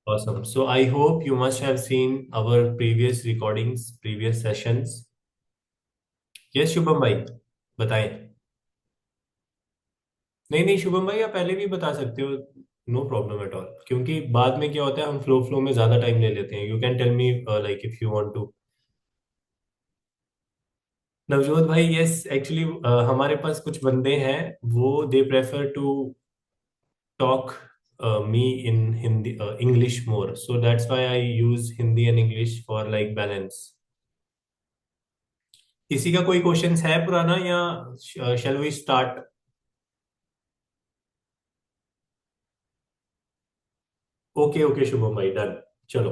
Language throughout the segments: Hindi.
Awesome. So I hope you must have seen our previous recordings, previous sessions. Yes, Shubham भाई, बताएं। नहीं नहीं शुभम भाई, आप पहले भी बता सकते हो। नो प्रॉब्लम एट ऑल, क्योंकि बाद में क्या होता है, हम फ्लो में ज्यादा टाइम ले लेते हैं। You can tell me like if you want to. Navjot भाई, यस एक्चुअली हमारे पास कुछ बंदे हैं, वो they prefer to talk me in Hindi English more, so that's why I use Hindi and English for like balance. किसी का कोई क्वेश्चंस है पुराना, या shall we start? Okay okay Shubham भाई, डन। चलो।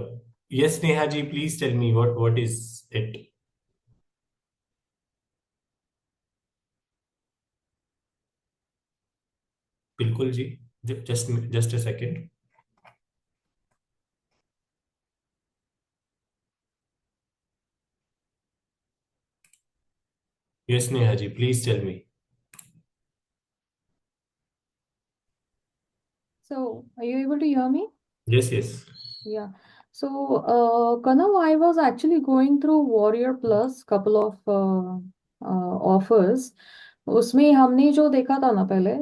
Yes Neha ji, please tell me what is it. बिल्कुल जी। Just just a second. Yes Neha ji, please tell me. So, are you able to hear me? Yes yes. Yeah. So, Kanav, I was actually going through Warrior Plus couple of offers. उसमें हमने जो देखा था ना पहले,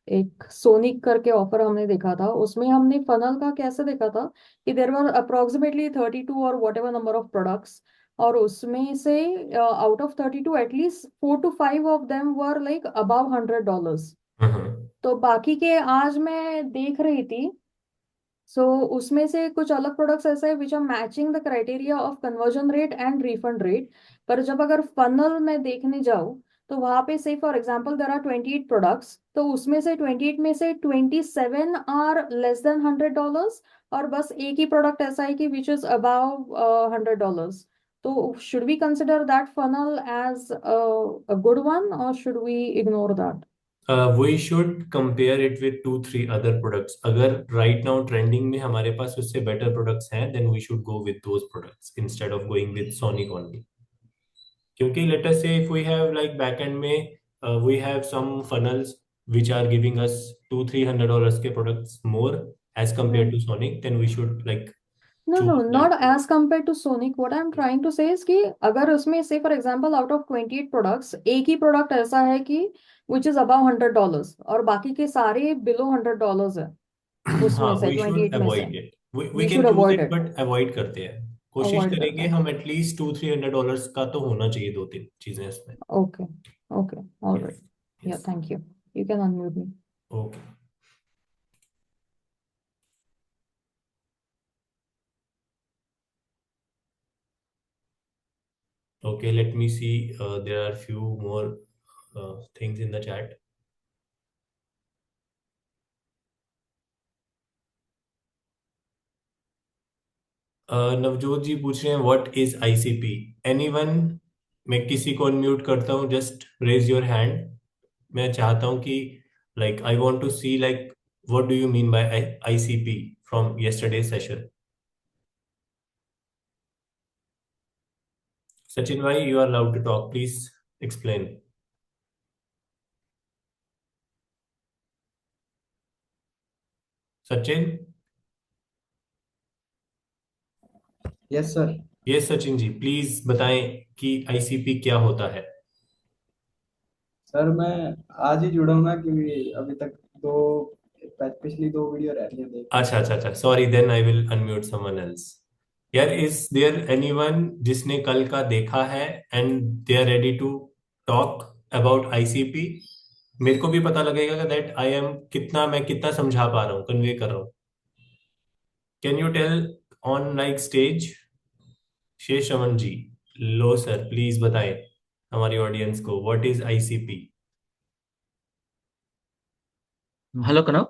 एक सोनिक करके ऑफर हमने देखा था। उसमें हमने फनल का कैसे देखा था कि देर वर अप्रोक्सीमेटली 32 और what ever number of products, और उसमें से out of 32 at least 4 to 5 of them were like above $100। हम्म। तो बाकी के आज मैं देख रही थी, सो उसमें से कुछ अलग प्रोडक्ट्स ऐसे हैं which are matching the criteria of conversion rate and refund rate. पर जब अगर फनल में देखने जाऊँ, तो वहां पे से for example there are 28 products, तो उसमें से 28 में से 27 आर लेस देन $100, और बस एक ही प्रोडक्ट ऐसा है कि विच इज अबाव $100। तो should we consider that funnel as a good one, और should we ignore that? We should compare it with 2 3 other products. अगर राइट नाउ ट्रेंडिंग में हमारे पास उससे बेटर प्रोडक्ट्स हैं, then we should go with those products instead of going with Sonic only. क्योंकि let us say if we have like back end में we have some funnels which are giving us $200 300 के products more as compared to Sonic, then we should like No, no, choose not that as product. compared to Sonic. What I'm trying to say is कि अगर उसमें से for example out of 28 products एक ही प्रोडक्ट ऐसा है कि विच इज अबाव $100, और बाकी के सारे बिलो $100 है, हाँ, उसमें से we should 28 में से avoid it. We we can should choose avoid it it. but avoid करते हैं। कोशिश अवॉइड करते करेंगे हैं। हम एटलीस्ट $200 300 का तो होना चाहिए, 2 3 चीजें इसमें। Okay. Okay. All yes right. या yes. Thank you. You can unmute me. Okay okay, let me see. There are few more things in the chat. Navjot ji पूछ रहे हैं व्हाट इज आईसीपी। एनीवन? मैं किसी को अनम्यूट करता हूँ, जस्ट रेज योर हैंड। मैं चाहता हूँ कि like I want to see like what do you mean by ICP from yesterday session. Sachin भाई, you are allowed to talk, please explain. Sachin. Yes sir. ये सचिन जी, प्लीज बताएं कि आईसीपी क्या होता है। सर मैं आज ही जुड़ा हूँ ना, क्योंकि अभी तक दो पिछली दो वीडियो रह रही है देखनी। अच्छा अच्छा अच्छा, sorry, then I will unmute someone else. यार, इज देयर एनीवन जिसने कल का देखा है and they are ready to talk about ICP? मेरे को भी पता लगेगा दैट आई एम कितना, मैं कितना समझा पा रहा हूँ, कन्वे कर रहा हूँ। Can you tell on like stage? Shesh Raman ji, लो सर, प्लीज बताएं हमारी ऑडियंस को what is ICP. Hello, Kanav.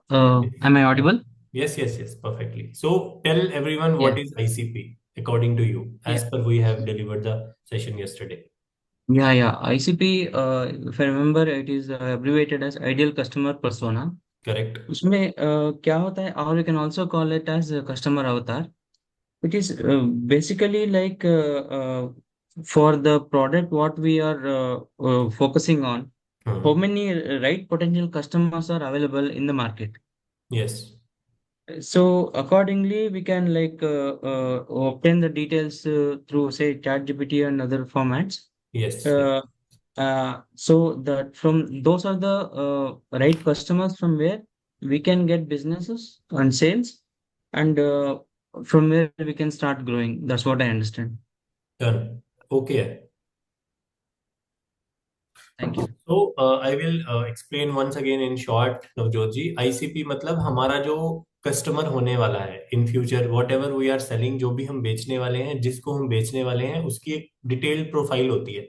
Am I audible? Yes, yes, yes, perfectly. So tell everyone what Yeah. is ICP according to you, as Yeah. per we have delivered the session yesterday. Yeah. ICP, if I remember, it is abbreviated as Ideal Customer Persona. Correct. उसमें क्या होता है, or you can also call it as a customer avatar. It is basically like for the product what we are focusing on, how Hmm. many right potential customers are available in the market. Yes. So accordingly, we can obtain the details through say ChatGPT and other formats. Yes. Uh, so that from those are the right customers from where we can get businesses and sales, and from where we can start growing. That's what I understand. Done. Okay. Thank you. So I will explain once again in short, Navjot ji. ICP मतलब हमारा जो कस्टमर होने वाला है in future, whatever we are selling, जो भी हम बेचने वाले हैं, जिसको हम बेचने वाले हैं, उसकी एक डिटेल्ड प्रोफाइल होती है.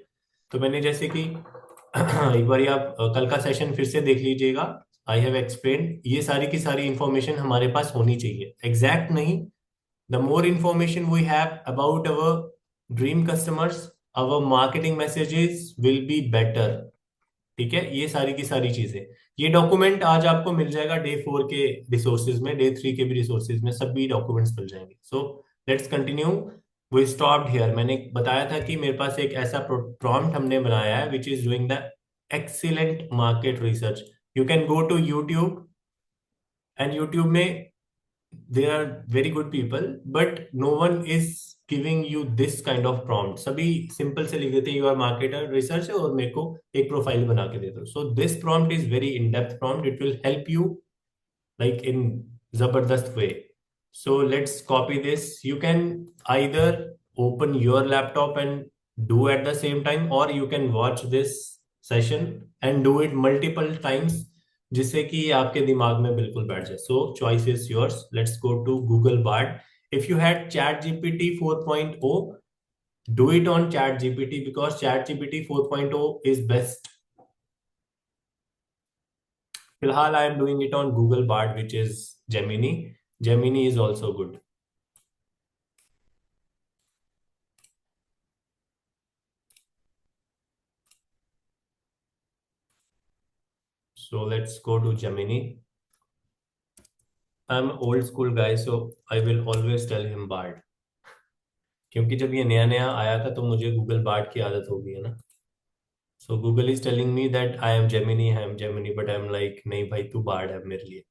तो मैंने जैसे कि एक बार आप कल का सेशन फिर से देख लीजिएगा. आई हैव एक्सप्लेन, ये सारी की सारी इंफॉर्मेशन हमारे पास होनी चाहिए, एग्जैक्ट नहीं. The more information we have about our dream customers, our marketing messages will be better. ठीक है, ये सारी की सारी चीजें, ये डॉक्यूमेंट आज आपको मिल जाएगा डे 4 के रिसोर्सेज में, डे 3 के भी रिसोर्सेज में, सभी डॉक्यूमेंट्स मिल जाएंगे. So let's continue. We stopped here. मैंने बताया था कि मेरे पास एक ऐसा प्रॉम्प्ट हमने बनाया है which is doing the excellent market research. You can go to YouTube, and YouTube में there are very good people, but no one is giving you this kind of prompt. सभी सिंपल से लिख देते हैं, यू आर मार्केटर रिसर्च, और मेरे को एक प्रोफाइल बना के दे दो. So this prompt is very in depth prompt. It will help you like in जबरदस्त way. So let's copy this. You can either open your laptop and do at the same time, or you can watch this session and do it multiple times, जिससे कि ये आपके दिमाग में बिल्कुल बैठ जाए. So choice is yours. Let's go to Google Bard. If you had ChatGPT 4.0, do it on ChatGPT, because ChatGPT 4.0 is best. फिलहाल I am doing it on Google Bard, which is Gemini. Gemini is also good. So let's go to Gemini. I'm old school guy, so I will always tell him Bard. क्योंकि जब ये नया नया आया था तो मुझे Google Bard की आदत हो गई है ना. So Google is telling me that I am Gemini, but I'm like, नहीं भाई, तू Bard है मेरे लिए.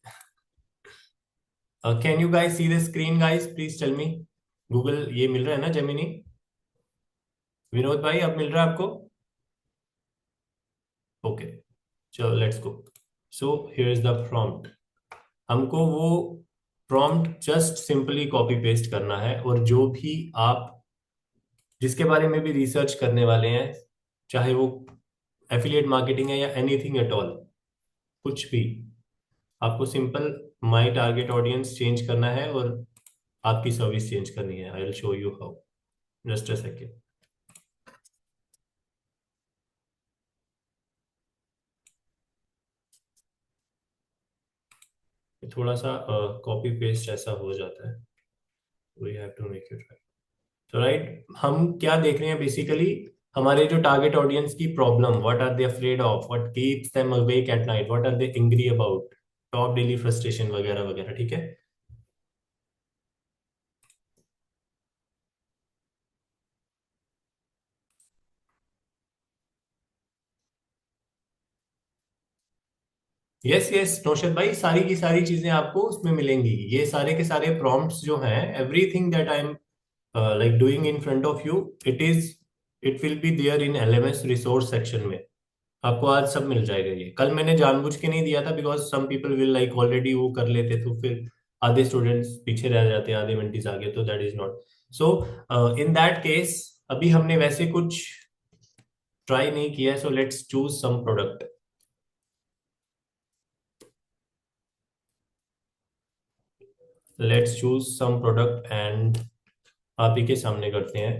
Can you guys see the screen, guys? Please tell me. Google ये मिल रहा है ना Gemini? विनोद भाई, अब मिल रहा है आपको? ओके, चलो let's go. So here is the prompt. हमको वो prompt just simply copy paste करना है, और जो भी आप जिसके बारे में भी रिसर्च करने वाले हैं, चाहे वो एफिलिएट मार्केटिंग है या एनीथिंग एट ऑल, कुछ भी, आपको simple my target audience change करना है और आपकी सर्विस चेंज करनी है. I will show you how. Just a second. थोड़ा सा कॉपी पेस्ट ऐसा हो जाता है. We have to make it right. तो राइट, हम क्या देख रहे हैं बेसिकली, हमारे जो टारगेट ऑडियंस की problem, what are they afraid of, what keeps them awake at night, what are they angry about, top daily frustration वगैरह वगैरह. ठीक है. यस यस नौशद भाई, सारी की सारी चीजें आपको उसमें मिलेंगी. ये सारे के सारे प्रॉम्प्ट्स जो हैं, everything that I am like doing in front of you, it will be there in LMS resource section में. आपको आज सब मिल जाएगा. ये कल मैंने जानबूझ के नहीं दिया था, because some people will like already वो कर लेते, तो फिर आधे स्टूडेंट्स पीछे रह जाते हैं, आधे मिनट आगे, तो that is not so. In that case अभी हमने वैसे कुछ ट्राई नहीं किया है. So let's choose some product. Let's choose some product and आप ही के सामने करते हैं.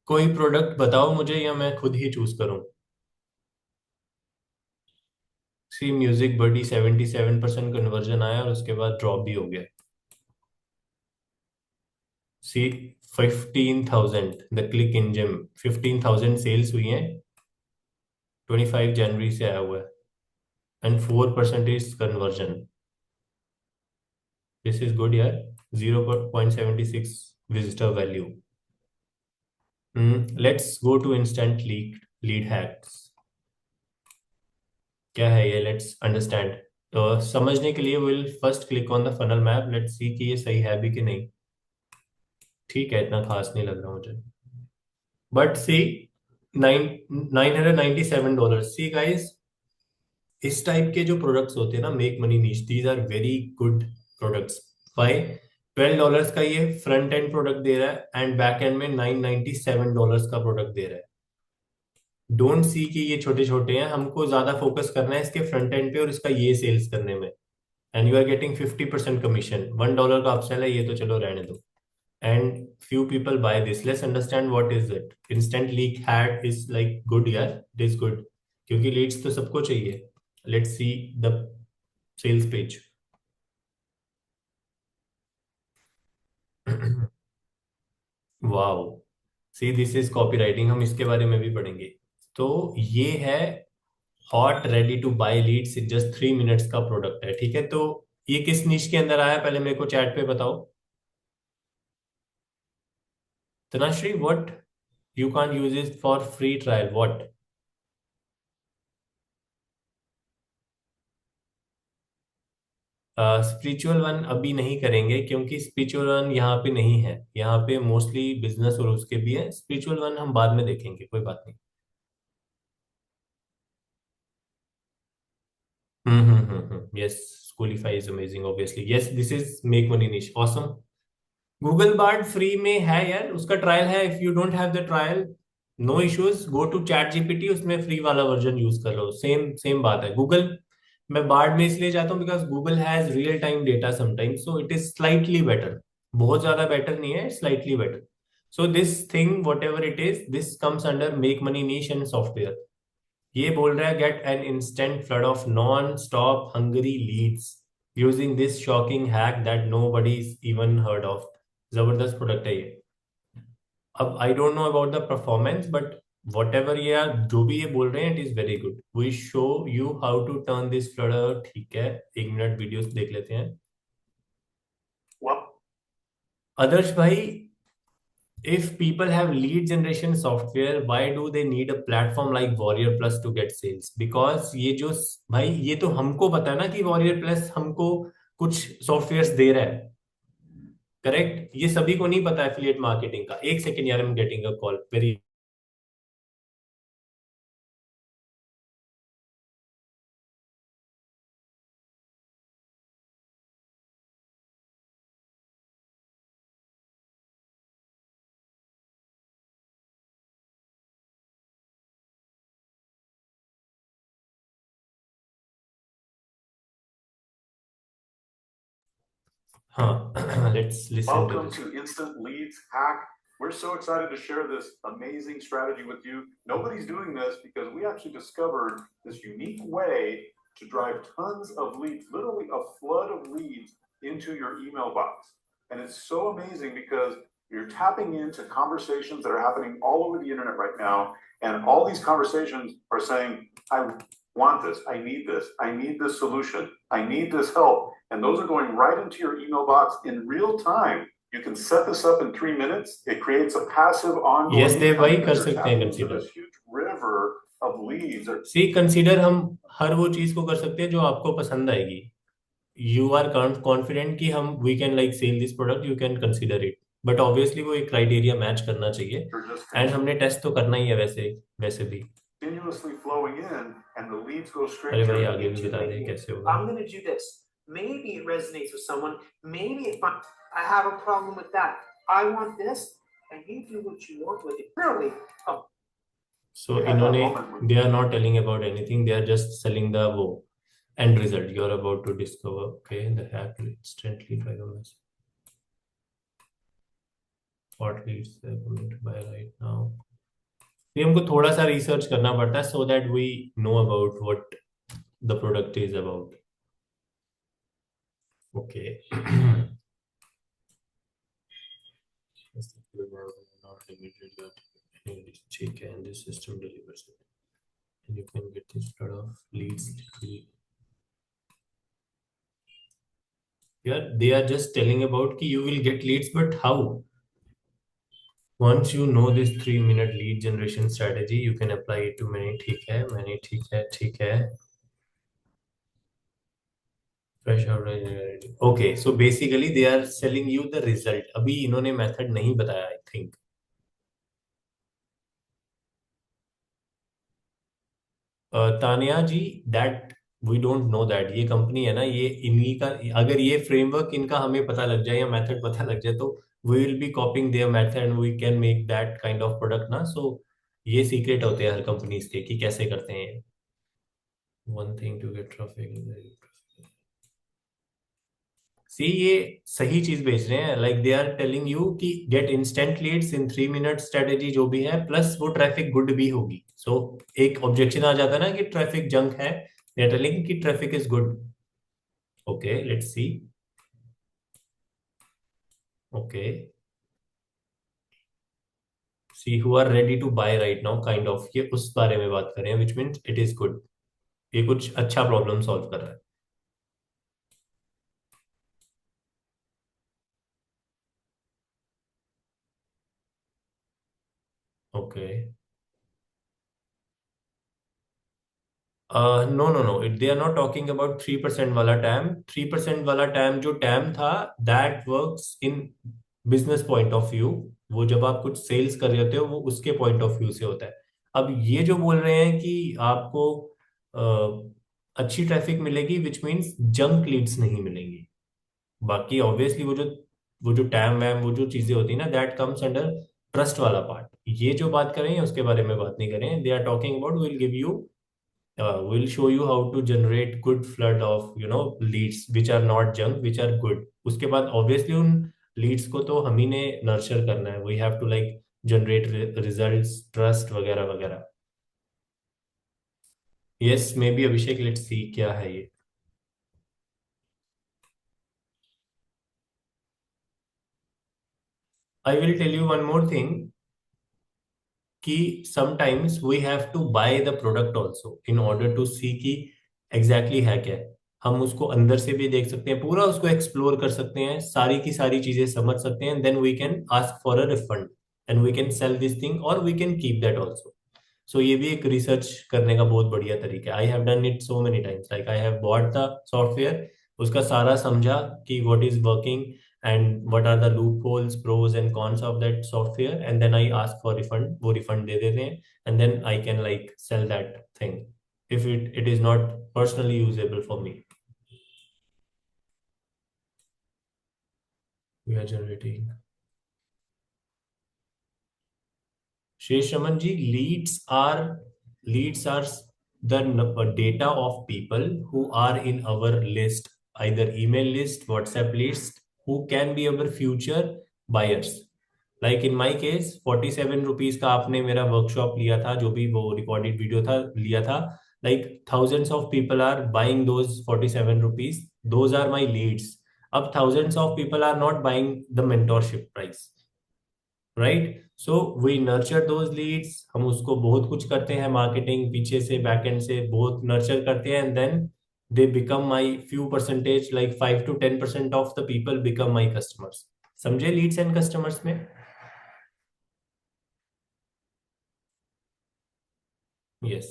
कोई प्रोडक्ट बताओ मुझे, या मैं खुद ही चूज करूं. सी म्यूजिक बडी 77% कन्वर्जन आया, और उसके बाद ड्रॉप भी हो गया. सी 15,000 द क्लिक इंजन, 15,000 सेल्स हुई हैं, 25 जनवरी से आया हुआ है, and 4% conversion. This is good यार. 0.76 visitor value. Let's go to instant lead hacks. क्या है ये? Let's understand. तो समझने के लिए will first click on the funnel map. Let's see कि ये सही है भी कि नहीं. ठीक है, इतना खास नहीं लग रहा मुझे. But see, $997. सी गाइस, इस टाइप के जो प्रोडक्ट्स होते हैं ना, make money niche, these are very good products. Why? $12 का ये फ्रंट एंड प्रोडक्ट दे रहा है एंड बैक एंड में $997 का प्रोडक्ट दे रहा है. डोंट सी कि ये छोटे छोटे हैं. हमको ज्यादा फोकस करना है इसके फ्रंट एंड पे और इसका ये सेल्स करने में. And you are getting 50% commission. $1 का अपसेल है, ये तो चलो रहने दो. And few people buy this. Let's understand what is it. Instant lead hat is like good, yeah, it is good क्योंकि leads तो सबको चाहिए. Let's see the sales page. wow, see this is copywriting. हम इसके बारे में भी पढ़ेंगे. तो ये है hot ready to buy leads in just 3 minutes का प्रोडक्ट है. ठीक है, तो ये किस निश के अंदर आया पहले मेरे को चैट पे बताओ. तनाश्री, what you can't use it for free trial, what? Spiritual one अभी नहीं करेंगे क्योंकि स्पिरिचुअल वन यहाँ पे नहीं है. यहाँ पे मोस्टली बिजनेस और उसके भी है. स्पिरिचुअल वन हम बाद में देखेंगे, कोई बात नहीं. Yes, Schoolify is amazing obviously. Yes, this is make money niche, awesome. Google Bard free में है यार, उसका ट्रायल है. If you don't have the trial, no issues, go to chat GPT, उसमें फ्री वाला वर्जन यूज कर लो. सेम सेम बात है. गूगल, मैं बार्ड में इसलिए जाता हूँ because Google has real time data sometimes, so it is slightly better. बहुत ज्यादा बेटर नहीं है, slightly better. So this thing whatever it is, this comes under make money niche and software. ये बोल रहा है get an instant flood of non stop hungry leads using this shocking hack that nobody even heard of. जबरदस्त प्रोडक्ट है ये. अब I don't know about the performance, but whatever ये जो भी ये बोल रहे हैं, it is very good. We show you how to turn this flood. ठीक है, 1 मिनट वीडियो देख लेते हैं. आदर्श भाई, if people have lead generation software, why do they need a platform like Warrior Plus to get sales? Because ये जो भाई, ये तो हमको पता है ना कि Warrior Plus हमको कुछ सॉफ्टवेयर्स दे रहा है. करेक्ट, ये सभी को नहीं पता एफिलिएट मार्केटिंग का. एक सेकेंड यार, I am getting a call. Very let's listen to Welcome this. to Instant Leads Hack. We're so excited to share this amazing strategy with you. Nobody's doing this because we actually discovered this unique way to drive tons of leads, literally a flood of leads into your email box. And it's so amazing because you're tapping into conversations that are happening all over the internet right now. And all these conversations are saying, I want this, I need this solution, I need this help. And those are going right into your email box in real time. You can set this up in 3 minutes. It creates a passive ongoing. Yes, they वही कर income सकते हैं. into consider, this huge river of leads. See consider हम हर वो चीज को कर सकते हैं जो आपको पसंद आएगी. यू आर कॉन्फिडेंट कि हम we can like sell this product, you can consider it. But obviously वो एक क्राइटेरिया मैच करना चाहिए. You're just एंड हमने टेस्ट तो करना ही है वैसे वैसे भी. continuously flowing in, and the leads go straight अरे to भाई, your आगे भी बता दें कैसे होगा. I'm going to do this. Maybe it resonates with someone. Maybe if I have a problem with that. I want this, and you do what you want with it. Really. So इन्होंने, they are not telling about anything. They are just selling the वो end result. You are about to discover. Okay, the hack will instantly try the mess. What leads they are going to buy right now? ये हमको थोड़ा सा रिसर्च करना पड़ता है so that we know about what the product is about. Okay. ठीक है, and this system delivers it. And you can get this lot of leads. यार they are just telling about कि you will get leads, but how? Once you know this 3 minute lead generation strategy, you can apply it to many. ठीक है, many ठीक है. Fresh out. Okay, so basically they are selling you the result. अभी इन्होंने method नहीं बताया, I think. Tania ji, that we don't know that. ये कंपनी है ना, ये इन्हीं का. अगर ये फ्रेमवर्क इनका हमें पता लग जाए या मेथड पता लग जाए तो we will be copying their method and we can make that kind of product ना. सो ये सीक्रेट होते हैं हर कंपनीज के कि कैसे करते हैं. One thing to get traffic. See, ये सही चीज बेच रहे हैं. Like they are telling you कि get instant leads in 3 minute strategy जो भी है, प्लस वो ट्रैफिक गुड भी होगी. सो एक ऑब्जेक्शन आ जाता है ना कि ट्रैफिक जंक है. दे आर टेलिंग कि traffic is good. Okay, let's see. Okay, see who are ready to buy right now kind of, ये उस बारे में बात कर रहे हैं which means it is good. ये कुछ अच्छा प्रॉब्लम सॉल्व कर रहा है. Okay. No no no, it they are not talking about 3% वाला टैम. 3% वाला टैम जो टैम था, that works in business point of view. वो जब आप कुछ सेल्स कर रहे होते हो वो उसके पॉइंट ऑफ व्यू से होता है. अब ये जो बोल रहे हैं कि आपको अच्छी ट्रैफिक मिलेगी विच मीन्स जंक लीड्स नहीं मिलेंगी. बाकी ऑब्वियसली वो जो टैम वैम वो जो चीजें होती है ना, दैट कम्स अंडर ट्रस्ट वाला पार्ट. ये जो बात कर रहे हैं उसके बारे में बात नहीं करें. They are talking about will give you, we'll show you how to generate good flood of leads which are not junk, which are good. उसके बाद obviously उन leads को तो हम ही ने nurture करना है. We have to like generate results, trust वगैरह वगैरह. Yes, maybe Abhishek, let's see क्या है ये. I will tell you one more thing कि sometimes we have to buy the product also in order to see कि exactly है क्या. हम उसको अंदर से भी देख सकते हैं, पूरा उसको एक्सप्लोर कर सकते हैं, सारी की सारी चीजें समझ सकते हैं. Then we can ask for a refund and we can sell this thing और we can keep that also. So ये भी एक रिसर्च करने का बहुत बढ़िया तरीका है. I have done it so many times. Like I have bought the software, उसका सारा समझा कि what is working and what are the loopholes, pros and cons of that software, and then I ask for refund. वो refund दे देते हैं and then I can like sell that thing if it is not personally usable for me. We are generating. Shesh Raman ji, leads are the data of people who are in our list, either email list, WhatsApp list, who can be our future buyers. Like in my case 47 rupees का आपने मेरा वर्कशॉप लिया था, जो भी वो रिकॉर्डेड वीडियो था लिया था. Like thousands of people are buying those 47 rupees. Those are my leads. अब thousands of people are not buying the mentorship price, right? So we nurture those leads. हम उसको बहुत कुछ करते हैं, मार्केटिंग पीछे से बैक एंड से बहुत नर्चर करते हैं. And then they become my few percentage, like 5 to 10% of the people become my customers. समझे लीड्स एंड कस्टमर्स में? यस.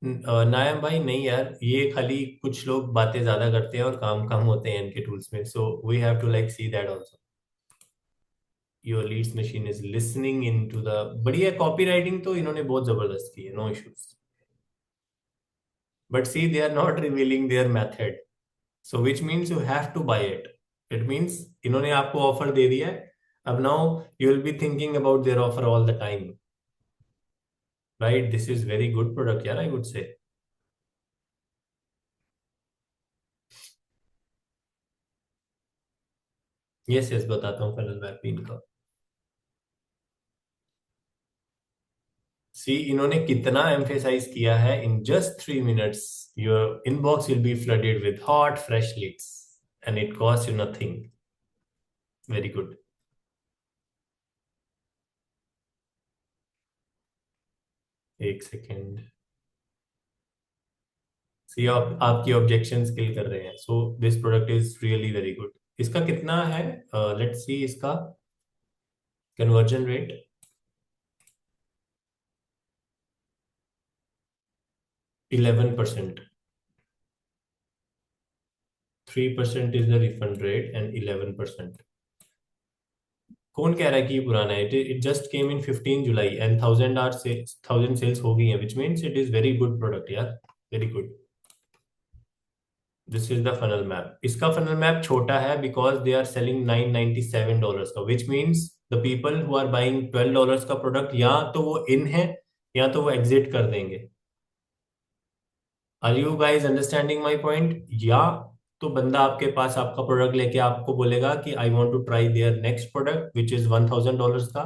नायम भाई, नहीं यार, ये खाली कुछ लोग बातें ज्यादा करते हैं और काम कम होते हैं इनके टूल्स में. So we have to like see that also. Your leads machine is listening into the. बढ़िया कॉपी राइटिंग तो इन्होंने बहुत जबरदस्त की है, no issues. But see they are not revealing their method, so which means you have to buy it. It means इन्होंने आपको ऑफर दे दिया है. अब now you will be thinking about their offer all the time, right? This is very good product यार, आई वुड से. यस यस, बताता हूँ फनल मैपिंग का. सी, इन्होंने कितना एम्फेसाइज किया है. इन just 3 minutes your inbox will be flooded with hot fresh Leeds and it cost you nothing. Very good. एक सेकेंड. सी आपकी ऑब्जेक्शंस किल कर रहे हैं. So this product is really very good. इसका कितना है? लेट्स सी इसका conversion rate. 11%. 3% is the refund rate and 11%. कौन कह रहा है कि ये पुराना है? It just came in 15 July and 1000 sales हो गई हैं, which means it is very good product यार. Very good. This is the funnel map. इसका फनल मैप छोटा है बिकॉज दे आर सेलिंग $997 का, which means the people who are buying $12 का प्रोडक्ट या तो वो इन है या तो वो एग्जिट कर देंगे. Are you guys understanding my point? या तो बंदा आपके पास आपका प्रोडक्ट लेके आपको बोलेगा कि I want to try their next product which is $1000 का,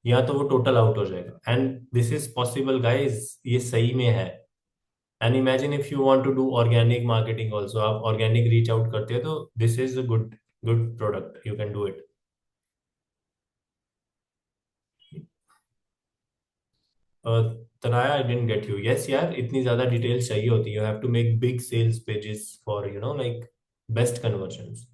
या तो वो टोटल आउट हो जाएगा. And this is possible guys, ये सही में है. And imagine if you want to do organic marketing also, आप ऑर्गेनिक रीच आउट करते हो तो this is a good good product, you can do it. Tanaya, I didn't get you. Yes यार, इतनी ज्यादा डिटेल्स चाहिए होती है. You have to make big sales pages for like best conversions.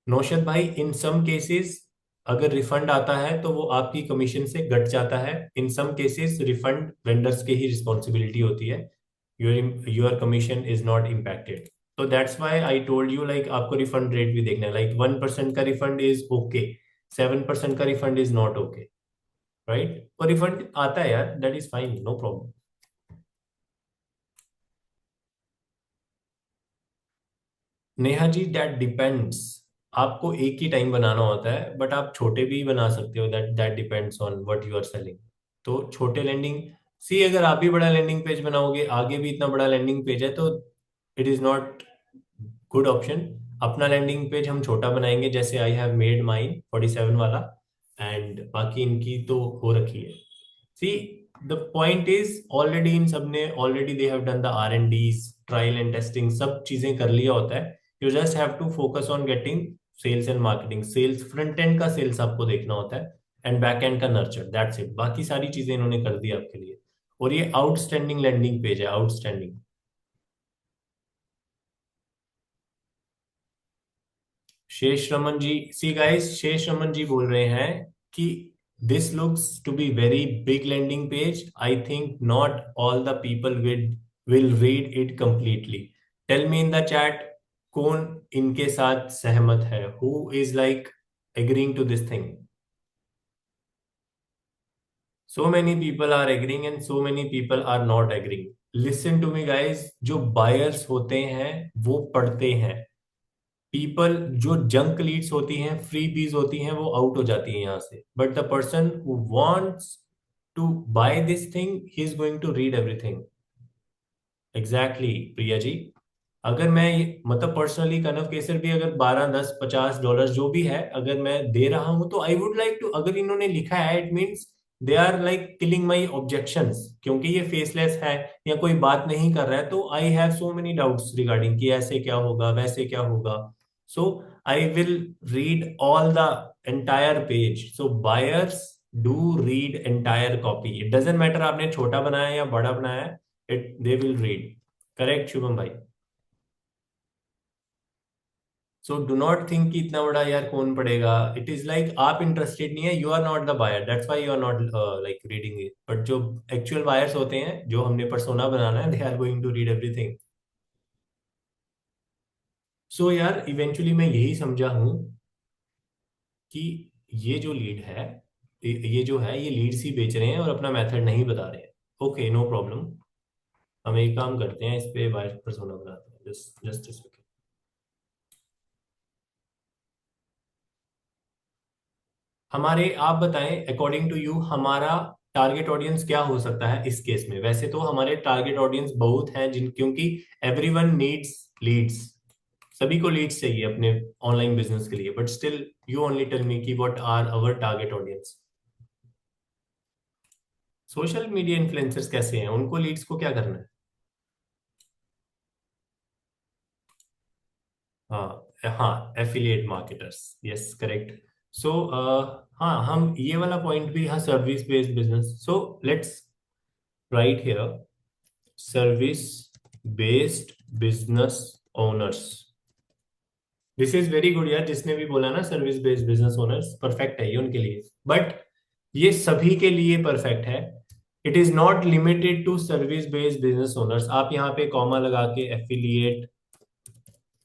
Naushad भाई, इन सम केसेस अगर रिफंड आता है तो वो आपकी कमीशन से घट जाता है. In some cases refund vendors की ही रिस्पॉन्सिबिलिटी होती है. Your commission is not impacted. तो that's why I told you, like आपको रिफंड रेट भी देखना है. लाइक 1% का रिफंड इज ओके, 7% का refund is not okay, right? और रिफंड आता है यार, that is fine, no problem. Neha ji, that depends. आपको एक ही टाइम बनाना होता है, बट आप छोटे भी बना सकते हो. That that depends on what you are selling. तो छोटे लैंडिंग, सी अगर आप भी बड़ा लैंडिंग पेज बनाओगे, आगे भी इतना बड़ा लैंडिंग पेज है, तो it is not good option. अपना लैंडिंग पेज हम छोटा बनाएंगे, जैसे आई हैव मेड माइन 47 वाला, एंड बाकी इनकी तो हो रखी है. See the point is, already in सब ने already they have done the R&Ds, trial and testing, सब चीजें कर लिया होता है. You just have to focus on getting sales and marketing. Sales, front end का सेल्स आपको देखना होता है एंड बैक एंड का नर्चर, दैट्स इट. बाकी सारी चीजें इन्होंने कर दी आपके लिए. और ये आउटस्टैंडिंग लैंडिंग पेज है, आउटस्टैंडिंग. शेष रमन जी, सी गाइस, शेष रमन जी बोल रहे हैं कि this looks to be very big landing page. I think not all the people will read it completely. Tell me in the chat, कौन इनके साथ सहमत है? Who is like agreeing to this thing? So many people are agreeing and so many people are not agreeing. Listen to me guys, जो buyers होते हैं वो पढ़ते हैं. पीपल, जो जंक लीड्स होती हैं, फ्री बीज होती हैं, वो आउट हो जाती हैं यहाँ से. But the person who wants to buy this thing, he is going to read everything. Exactly Priya ji. अगर मैं मतलब पर्सनली कनव केसर भी अगर 12, 10, $50 जो भी है अगर मैं दे रहा हूं, तो आई वुड लाइक टू, अगर इन्होंने लिखा है it means they are like killing my objections. क्योंकि ये फेसलेस है या कोई बात नहीं कर रहा है, तो I have so many doubts regarding कि ऐसे क्या होगा, वैसे क्या होगा. So I will read all the entire page. So buyers do read entire copy. It doesn't matter आपने छोटा बनाया या बड़ा बनाया, it they will read. Correct Shubham भाई? सो डू नॉट थिंक कि इतना बड़ा यार कौन पढ़ेगा. इट इज लाइक आप इंटरेस्टेड नहीं है, you are not the buyer, that's why you are not like reading it. But जो एक्चुअल बायर्स होते हैं, जो हमने पर्सोना बनाना है, they are going to read everything. So यार इवेंचुअली मैं यही समझा हूं कि ये जो लीड है, ये जो है, ये लीड्स ही बेच रहे हैं और अपना मेथड नहीं बता रहे हैं. Okay, no problem. हम एक काम करते हैं, इस पे बायर पर्सोना बनाते हैं. जस्ट जस्ट हमारे, आप बताएं अकॉर्डिंग टू यू हमारा टारगेट ऑडियंस क्या हो सकता है इस केस में? वैसे तो हमारे टारगेट ऑडियंस बहुत हैं, जिन क्योंकि एवरीवन नीड्स लीड्स. सभी को लीड्स चाहिए अपने ऑनलाइन बिजनेस के लिए. But still you only tell me कि what are our target audience. Social media influencers कैसे हैं, उनको लीड्स को क्या करना है? हाँ हाँ, एफिलिएट मार्केटर्स, यस करेक्ट. सो हाँ, हम ये वाला पॉइंट भी, हाँ, service based business, so let's write here service based business owners. This is very good यार, जिसने भी बोला ना service based business owners, perfect है ये उनके लिए, बट ये सभी के लिए परफेक्ट है। It is not limited to service based business owners. आप यहाँ पे कॉमा लगा के एफिलिएट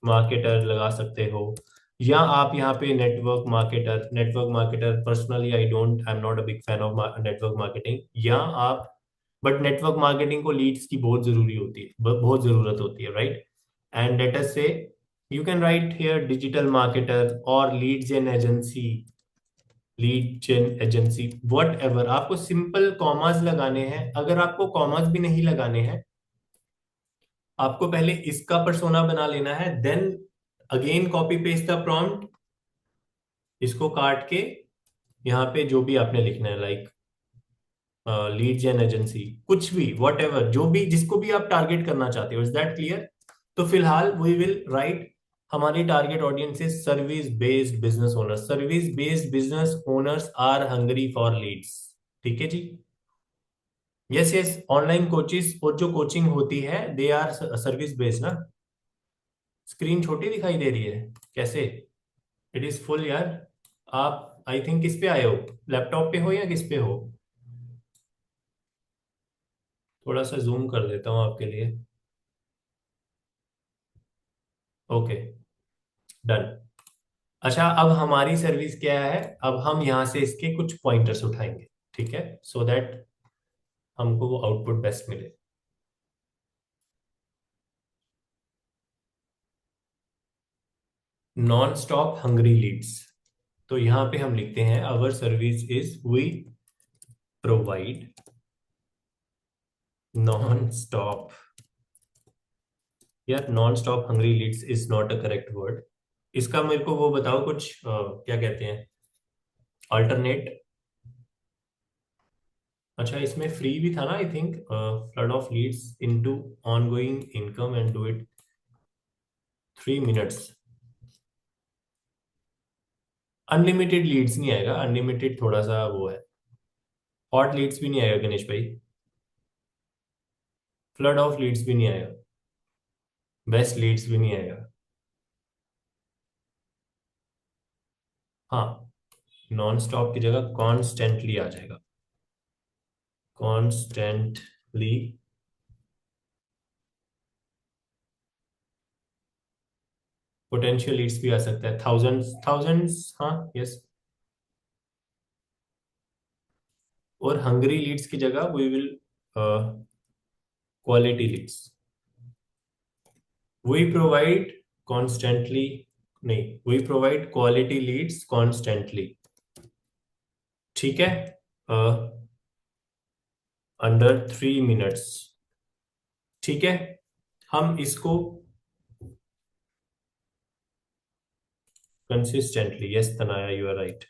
मार्केटर लगा सकते हो, या आप यहाँ पे network marketer personally I don't, I am not a big fan of network marketing, या आप, बट नेटवर्क मार्केटिंग को लीड्स की बहुत जरूरी होती है, बहुत जरूरत होती है, right? And let us say you can write here digital marketer or lead gen agency, whatever। आपको सिंपल कॉमर्स लगाने हैं। अगर आपको कॉमर्स भी नहीं लगाने हैं, आपको पहले इसका पर्सोना बना लेना है, then again copy paste the prompt, इसको काट के यहाँ पे जो भी आपने लिखना है, लाइक लीड जेन एजेंसी, कुछ भी, whatever, जो भी, जिसको भी आप टारगेट करना चाहते हो। Is that clear? तो फिलहाल वी विल राइट हमारी target audience is service based business owners. Service based business owners are hungry for leads. ठीक है जी? यस यस, ऑनलाइन कोचिज और जो कोचिंग होती है दे आर सर्विस बेस्ड ना। स्क्रीन छोटी दिखाई दे रही है कैसे? इट इज फुल यार। आप आई थिंक किस पे आए हो, लैपटॉप पे हो या किस पे हो? थोड़ा सा जूम कर देता हूं आपके लिए। Okay, done. अच्छा, अब हमारी सर्विस क्या है, अब हम यहां से इसके कुछ पॉइंटर्स उठाएंगे, ठीक है, सो दैट हमको वो आउटपुट बेस्ट मिले। नॉन स्टॉप हंग्री लीड्स, तो यहां पे हम लिखते हैं our service is we provide non stop, यार non stop hungry leads is not a correct word. इसका मेरे को वो बताओ कुछ, क्या कहते हैं, अल्टरनेट। अच्छा, इसमें फ्री भी था ना I think, flood of leads into ongoing income and do it 3 minutes. Unlimited leads नहीं आएगा, अनलिमिटेड थोड़ा सा वो है। हॉट लीड्स भी नहीं आएगा गणेश भाई, फ्लड ऑफ लीड्स भी नहीं आएगा, बेस्ट लीड्स भी नहीं आएगा। हाँ, नॉन स्टॉप की जगह कॉन्स्टेंटली आ जाएगा, कॉन्स्टेंटली। पोटेंशियल लीड्स भी आ सकता है, थाउजेंड्स थाउजेंड्स, हाँ यस। और हंगरी लीड्स की जगह we will quality leads. We provide constantly, नहीं, we provide quality leads constantly. ठीक है, अंडर 3 मिनट्स। ठीक है, हम इसको consistently, yes Tanaya you are right,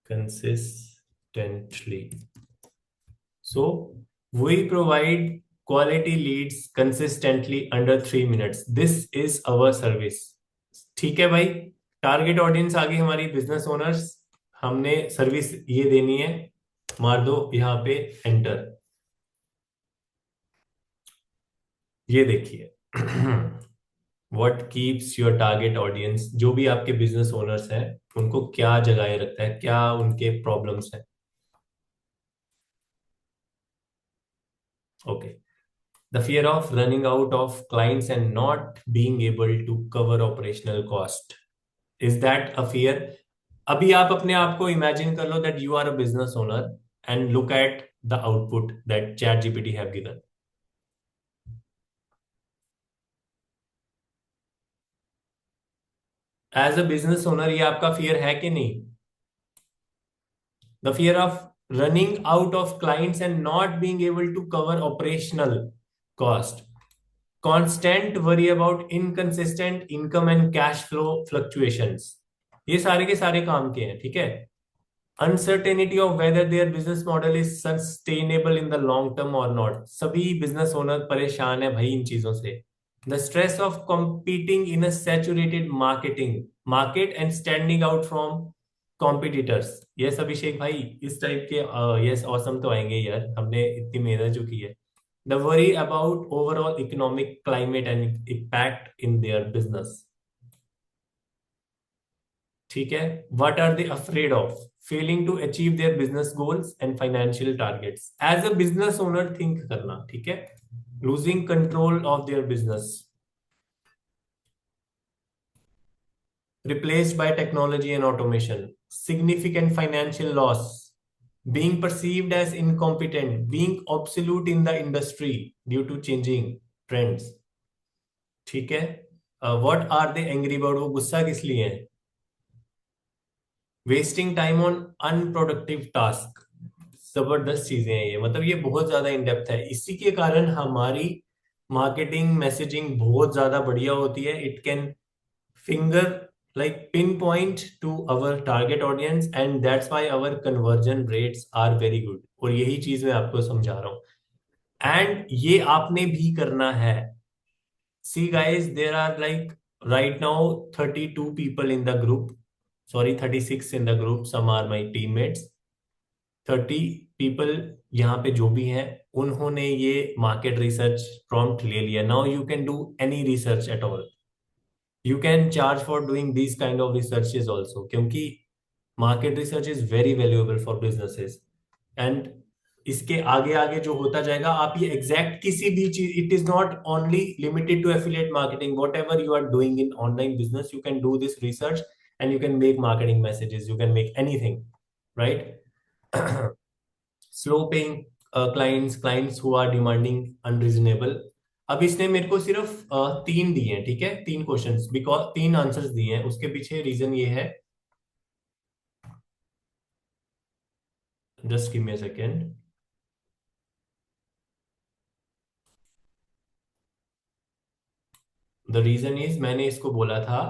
consistently. So we provide quality leads consistently under 3 minutes. This is our service. ठीक है भाई, टारगेट ऑडियंस आ गई हमारी बिजनेस ओनर्स, हमने सर्विस ये देनी है, मार दो यहाँ पे एंटर। ये देखिए what keeps your target audience, जो भी आपके बिजनेस ओनर्स हैं उनको क्या जगाए रखता है, क्या उनके प्रॉब्लम्स हैं। Okay, the fear of running out of clients and not being able to cover operational cost, is that a fear? अभी आप अपने आप को इमेजिन कर लो that you are a business owner and look at the output that chat GPT have given. As a business owner ये आपका फियर है कि नहीं? The fear of running out of clients and not being able to cover operational cost, constant worry about inconsistent income and cash flow fluctuations, ये सारे के सारे काम के हैं, ठीक है। uncertainty of whether their business model is sustainable in the long term or not, सभी बिजनेस ओनर परेशान है भाई इन चीजों से। the stress of competing in a saturated market and standing out from competitors. Yes Abhishek भाई, इस टाइप के यस ऑसम तो आएंगे यार, हमने इतनी मेहनत जो की है। The worry about overall economic climate and impact in their business. ठीक है, what are they afraid of? Failing to achieve their business goals and financial targets. As a business owner think करना, ठीक है, losing control of their business, replaced by technology and automation, significant financial loss, being perceived as incompetent, being obsolete in the industry due to changing trends. ठीक है, what are they angry about? वो गुस्सा किस लिए हैं? Wasting time on unproductive task. जबरदस्त चीजें हैं ये, मतलब ये बहुत ज्यादा इन डेप्थ है। इसी के कारण हमारी मार्केटिंग मैसेजिंग बहुत ज्यादा बढ़िया होती है। It can finger like pinpoint to our target audience and that's why our conversion rates are very good। और यही चीज मैं आपको समझा रहा हूं एंड ये आपने भी करना है। see guys, there are like right now 32 people in the group, sorry 36 in the group, some are my teammates। 30 people यहाँ पे जो भी हैं उन्होंने ये मार्केट रिसर्च प्रॉम्प्ट ले लिया। Now you can do any research at all, you can charge for doing these kind of researches also, क्योंकि market research is very valuable for businesses। and इसके आगे आगे जो होता जाएगा, आप ये एग्जैक्ट किसी भी चीज, it is not only limited to affiliate marketing, whatever you are doing in online business you can do this research and you can make marketing messages, you can make anything, right. Slow paying clients who are demanding unreasonable. अब इसने मेरे को सिर्फ 3 दिए हैं, ठीक है, 3 क्वेश्चंस, बिकॉज 3 आंसर्स दिए हैं। उसके पीछे रीजन ये है, just give me a second. The reason is, मैंने इसको बोला था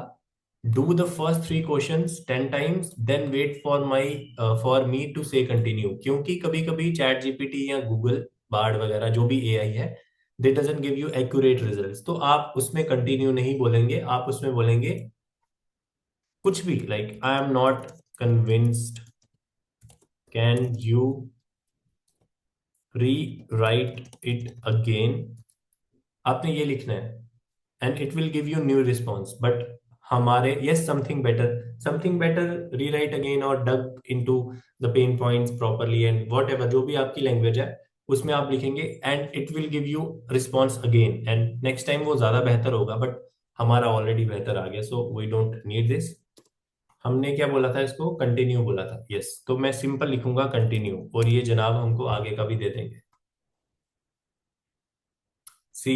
do the first 3 questions 10 times then wait for me to say continue. क्योंकि कभी कभी चैट जीपीटी या गूगल बार्ड वगैरह जो भी एआई है, they doesn't give you accurate results. तो आप उसमें कंटिन्यू नहीं बोलेंगे, आप उसमें बोलेंगे कुछ भी, like I am not convinced, can you rewrite it again. आपने ये लिखना है and it will give you new response. But हमारे yes something better rewrite again और dug into the pain points properly and whatever जो भी आपकी लैंग्वेज है उसमें आप लिखेंगे and it will give you response again and next time वो ज्यादा बेहतर होगा। बट हमारा ऑलरेडी बेहतर आ गया, so we don't need this. हमने क्या बोला था, इसको कंटिन्यू बोला था, यस। तो मैं सिंपल लिखूंगा कंटिन्यू और ये जनाब हमको आगे का भी दे देंगे। सी,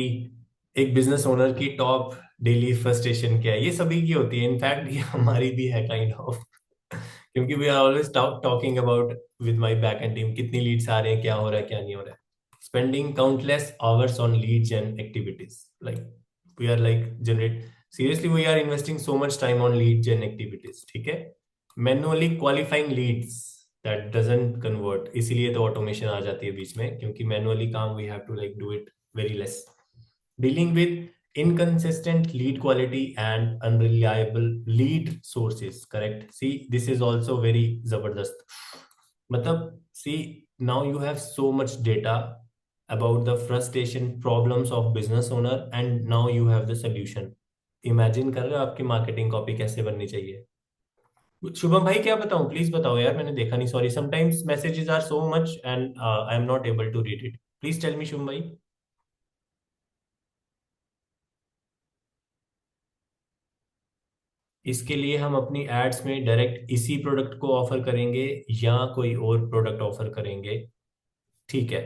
एक बिजनेस ओनर की टॉप डेली फ्रस्ट्रेशन क्या है? ये सभी की होती है, इनफैक्ट ये हमारी भी है काइंड ऑफ क्योंकि we are always talking about with my back end team, कितनी लीड्स आ रहे हैं, क्या हो रहा है, क्या नहीं हो रहा है। Spending countless hours on leads and activities, like we are like generate seriously we are investing so much time on leads and activities, ठीक है। Manually qualifying leads that doesn't convert, इसीलिए तो ऑटोमेशन आ जाती है बीच में, क्योंकि मैनुअली काम we have to like do it very less. Dealing with inconsistent lead quality and unreliable lead sources, correct? See, this is also very zabardast। मतलब see, now you have so much data about the frustration problems of business owner and now you have the solution। Imagine कर रहे हो आपकी marketing copy कैसे बननी चाहिए। शुभम भाई क्या बताऊं, प्लीज बताओ यार, मैंने देखा नहीं, sorry, sometimes messages are so much and I am not able to read it. Please tell me Shubham भाई। इसके लिए हम अपनी एड्स में डायरेक्ट इसी प्रोडक्ट को ऑफर करेंगे या कोई और प्रोडक्ट ऑफर करेंगे, ठीक है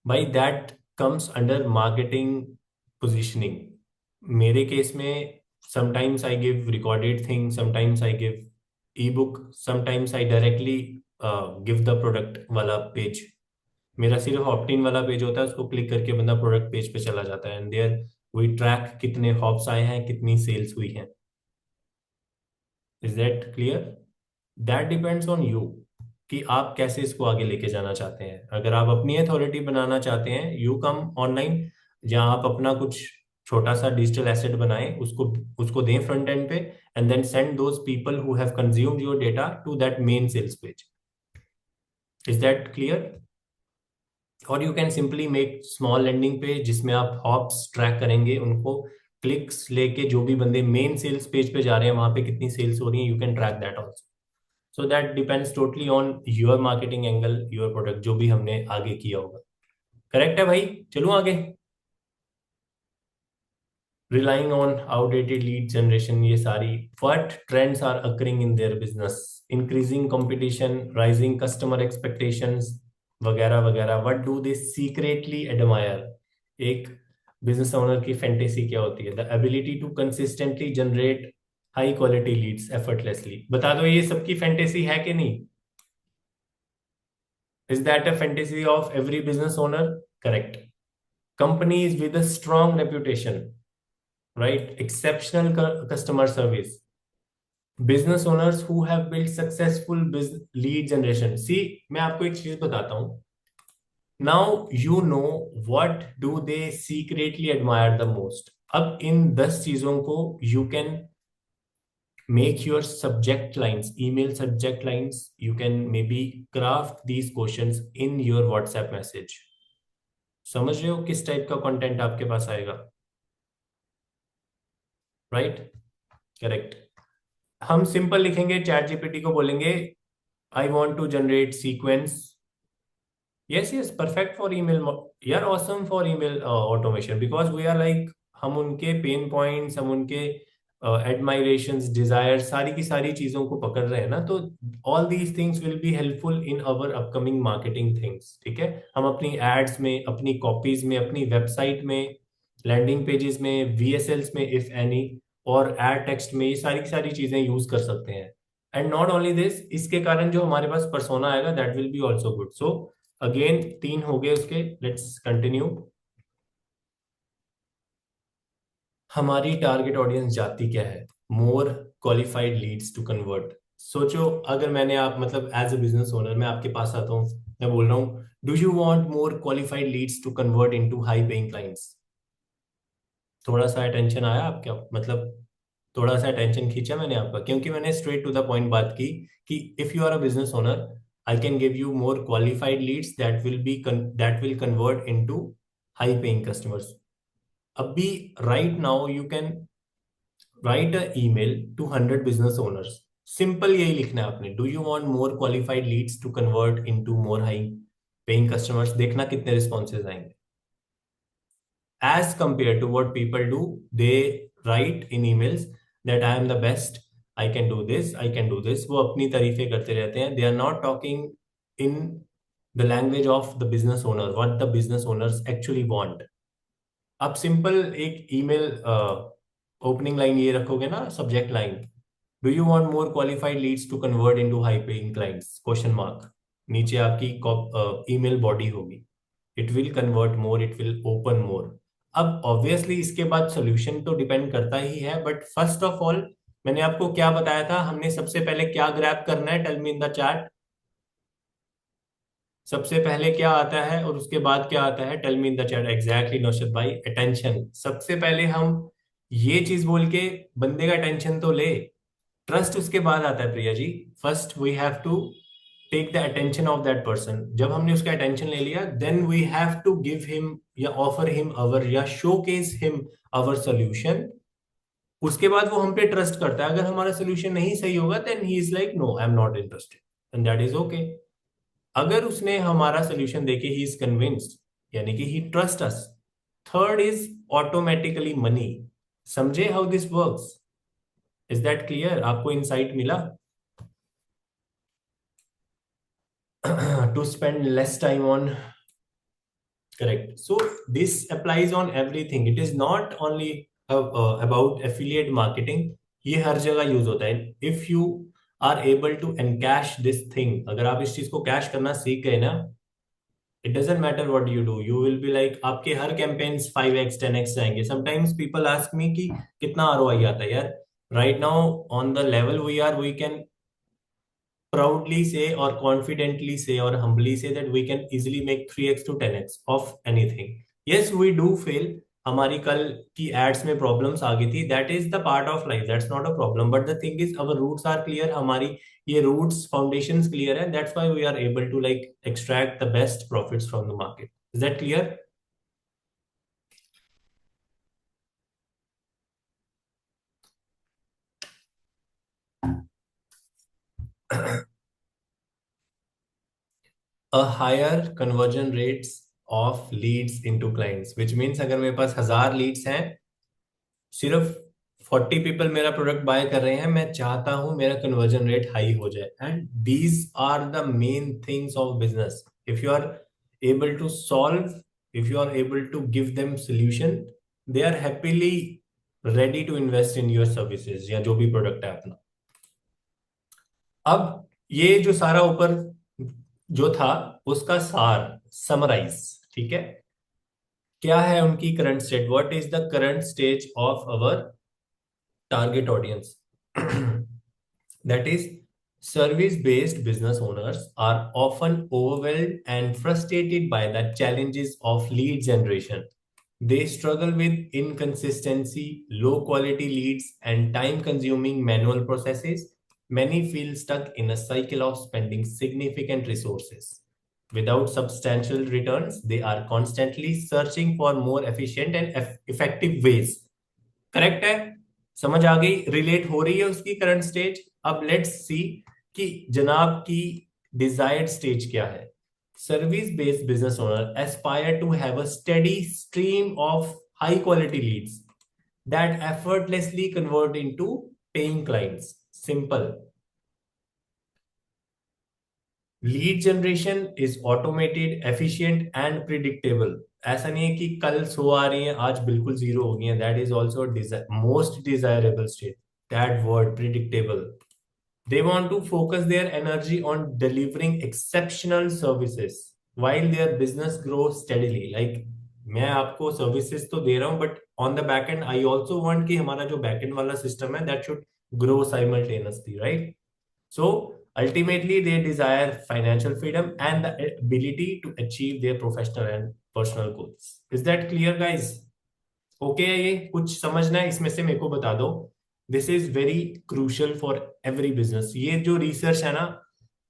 भाई, that comes under marketing positioning. मेरे केस में sometimes I give recorded thing, sometimes I give E book, sometimes I directly give the product वाला पेज। मेरा सिर्फ ऑप्ट-इन वाला पेज होता है, उसको क्लिक करके बंदा प्रोडक्ट पेज पे चला जाता है एंड देयर वी ट्रैक कितने हॉप्स आए हैं, कितनी सेल्स हुई हैं। Is that clear? That depends on you कि आप कैसे इसको आगे लेके जाना चाहते हैं। अगर आप अपनी अथॉरिटी बनाना चाहते हैं, यू कम ऑनलाइन, जहां आप अपना कुछ छोटा सा डिजिटल एसेट बनाएं, उसको उसको दें फ्रंट एंड पे, and then send those people who have consumed your data to that main sales page. Is that clear? और you can simply make small landing page जिसमें आप हॉप्स ट्रैक करेंगे, उनको क्लिक्स लेके जो भी बंदे मेन सेल्स पेज पे जा रहे हैं वहां पे कितनी सेल्स हो रही है, you can track that also. So that depends totally on your marketing angle, your product, जो भी हमने आगे किया होगा. करेक्ट है भाई? चलूं आगे. Relying on outdated lead generation, ये सारी what trends are occurring in their business, increasing competition, rising customer expectations वगैरह वगैरह. what do they secretly admire? एक बिजनेस ओनर की फैंटेसी क्या होती है? the ability to consistently generate high quality leads effortlessly. बता दो ये सबकी फैंटेसी है कि नहीं? is that a fantasy of every business owner? Correct. Companies with a strong reputation, right? Exceptional customer service, business owners who have built successful business lead generation. See, मैं आपको एक चीज बताता हूँ. Now you know what do they secretly admire the most. अब इन 10 चीजों को you can make your subject lines, email subject lines. You can maybe craft these questions in your WhatsApp message. समझ रहे हो किस टाइप का कंटेंट आपके पास आएगा? Right, correct. हम सिंपल लिखेंगे, चैट जीपीटी को बोलेंगे I want to generate sequence. Yes yes, perfect for email यार, awesome for email automation, because we are like, हम उनके पेन पॉइंट्स, हम उनके एडमायरेशंस, डिजायर, सारी की सारी चीजों को पकड़ रहे हैं ना. तो all these things will be helpful in our upcoming marketing things. ठीक है, हम अपनी एड्स में, अपनी कॉपीज में, अपनी वेबसाइट में, लैंडिंग पेजेस में, वीएसएल्स में इफ एनी, और एड टेक्स्ट में, ये सारी की सारी चीजें यूज कर सकते हैं. एंड नॉट ओनली दिस, इसके कारण जो हमारे पास पर्सोना आएगा that will be also good. So again 3 हो गए उसके. Let's continue. हमारी टारगेट ऑडियंस जाती क्या है? More qualified leads to convert. सोचो, अगर मैंने आप मतलब एज अ बिजनेस ओनर मैं आपके पास आता हूँ, मैं बोल रहा हूँ do you want more qualified leads to convert into high paying clients. थोड़ा सा अटेंशन आया आपका? मतलब थोड़ा सा अटेंशन खींचा मैंने आपका, क्योंकि मैंने स्ट्रेट टू द पॉइंट बात की कि if you are a business owner I can give you more qualified leads that will convert into high paying customers. अभी right now you can write a email to 100 business owners. Simple यही लिखना है आपने, do you want more qualified leads to convert into more high paying customers. देखना कितने रिस्पॉन्सेज आएंगे. As compared to what people do, they write in emails that I am the best, I can do this, I can do this. वो अपनी तारीफें करते रहते हैं. They are not talking in the language of the business owner, what the business owners actually want. आप सिंपल एक ईमेल ओपनिंग लाइन ये रखोगे ना, subject line, do you want more qualified leads to convert into high paying clients, question mark. नीचे आपकी ईमेल बॉडी होगी. It will convert more, it will open more. अब ऑब्वियसली इसके बाद सोल्यूशन तो डिपेंड करता ही है, बट फर्स्ट ऑफ ऑल मैंने आपको क्या बताया था, हमने सबसे पहले क्या ग्रैब करना है? Tell me in the chat. सबसे पहले क्या आता है और उसके बाद क्या आता है? Tell me in the chat. Exactly Naushad भाई, अटेंशन. सबसे पहले हम ये चीज बोल के बंदे का अटेंशन तो ले. ट्रस्ट उसके बाद आता है Priya ji. First we have to take the attention of that person. जब हमने उसका अटेंशन ले लिया, then we have to give him या ऑफर हिम अवर या शोकेस हिम अवर सोल्यूशन. उसके बाद वो हम पे ट्रस्ट करता है. अगर हमारा सोल्यूशन नहीं सही होगा देन ही is like no I am not interested, and that is okay. अगर उसने हमारा सोल्यूशन देके ही इज कन्विंस्ड, यानी कि he trust us. Third is automatically money. समझे how this works? Is that clear? आपको इनसाइट मिला? To spend less time on, correct. So this applies on everything. It is not only about affiliate marketing. ये हर जगह यूज होता है. If you are able to encash this thing, अगर आप इस चीज को कैश करना सीख गए ना, it doesn't matter what you do, you will be like, आपके हर campaigns 5x 10x जाएंगे. Sometimes people ask me कि कितना ROI आता है यार. Right now on the level we are, we can proudly say or confidently say or humbly say that we can easily make 3x to 10x of anything. Yes, we do fail, हमारी कल की एड्स में प्रॉब्लम्स आ गई थी, that is the part of life, that's not a problem, but the thing is our roots are clear, हमारी ये रूट्स फाउंडेशंस क्लियर है, that's why we are able to like extract the best profits from the market. Is that clear? a higher conversion rates of leads into clients, which means अगर मेरे पास 1000 लीड्स हैं, सिर्फ 40 पीपल मेरा प्रोडक्ट बाय कर रहे हैं, मैं चाहता हूं मेरा कन्वर्जन रेट हाई हो जाए. And these are the main things of business. If you are able to solve, if you are able to give them solution, they are happily ready to invest in your services या जो भी प्रोडक्ट है अपना. अब ये जो सारा ऊपर जो था उसका सार समराइज, ठीक है, क्या है उनकी current state, what is the current stage of our target audience. That is service based business owners are often overwhelmed and frustrated by the challenges of lead generation. They struggle with inconsistency, low quality leads, and time consuming manual processes. Many feel stuck in a cycle of spending significant resources without substantial returns. They are constantly searching for more efficient and effective ways. Correct है? समझ आ गई, रिलेट हो रही है उसकी करंट स्टेज. अब लेट्स सी कि जनाब की डिजायर्ड स्टेज क्या है. Service based business owner aspire to have a steady stream of high quality leads that effortlessly convert into paying clients. Simple. Lead generation is automated, efficient and predictable. ऐसा नहीं है कि कल 100 आ रही है आज बिल्कुल 0 हो गई है. That is also most desirable state. That word predictable. They want to focus their energy on delivering exceptional services while their business grows steadily. Like मैं आपको services तो दे रहा हूँ, but on the back end I also want कि हमारा जो back end वाला system है that should grow simultaneously, right? So ultimately they desire financial freedom and the ability to achieve their professional and personal goals. Is that clear, guys? Okay है ये? कुछ समझना है इसमें से मेरे को बता दो. This is very crucial for every business. ये जो रिसर्च है ना,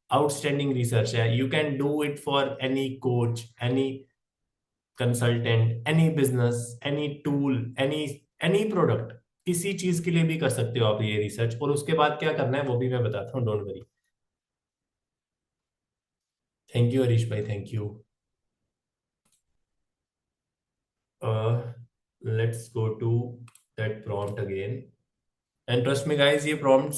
आउटस्टैंडिंग रिसर्च है. You can do it for any coach, any consultant, any business, any tool, any product. किसी चीज के लिए भी कर सकते हो आप ये रिसर्च. और उसके बाद क्या करना है वो भी मैं बताता हूँ, don't worry. Thank you Harish भाई, thank you. Let's go to that prompt again. And trust me guys, ये प्रॉम्प्ट्स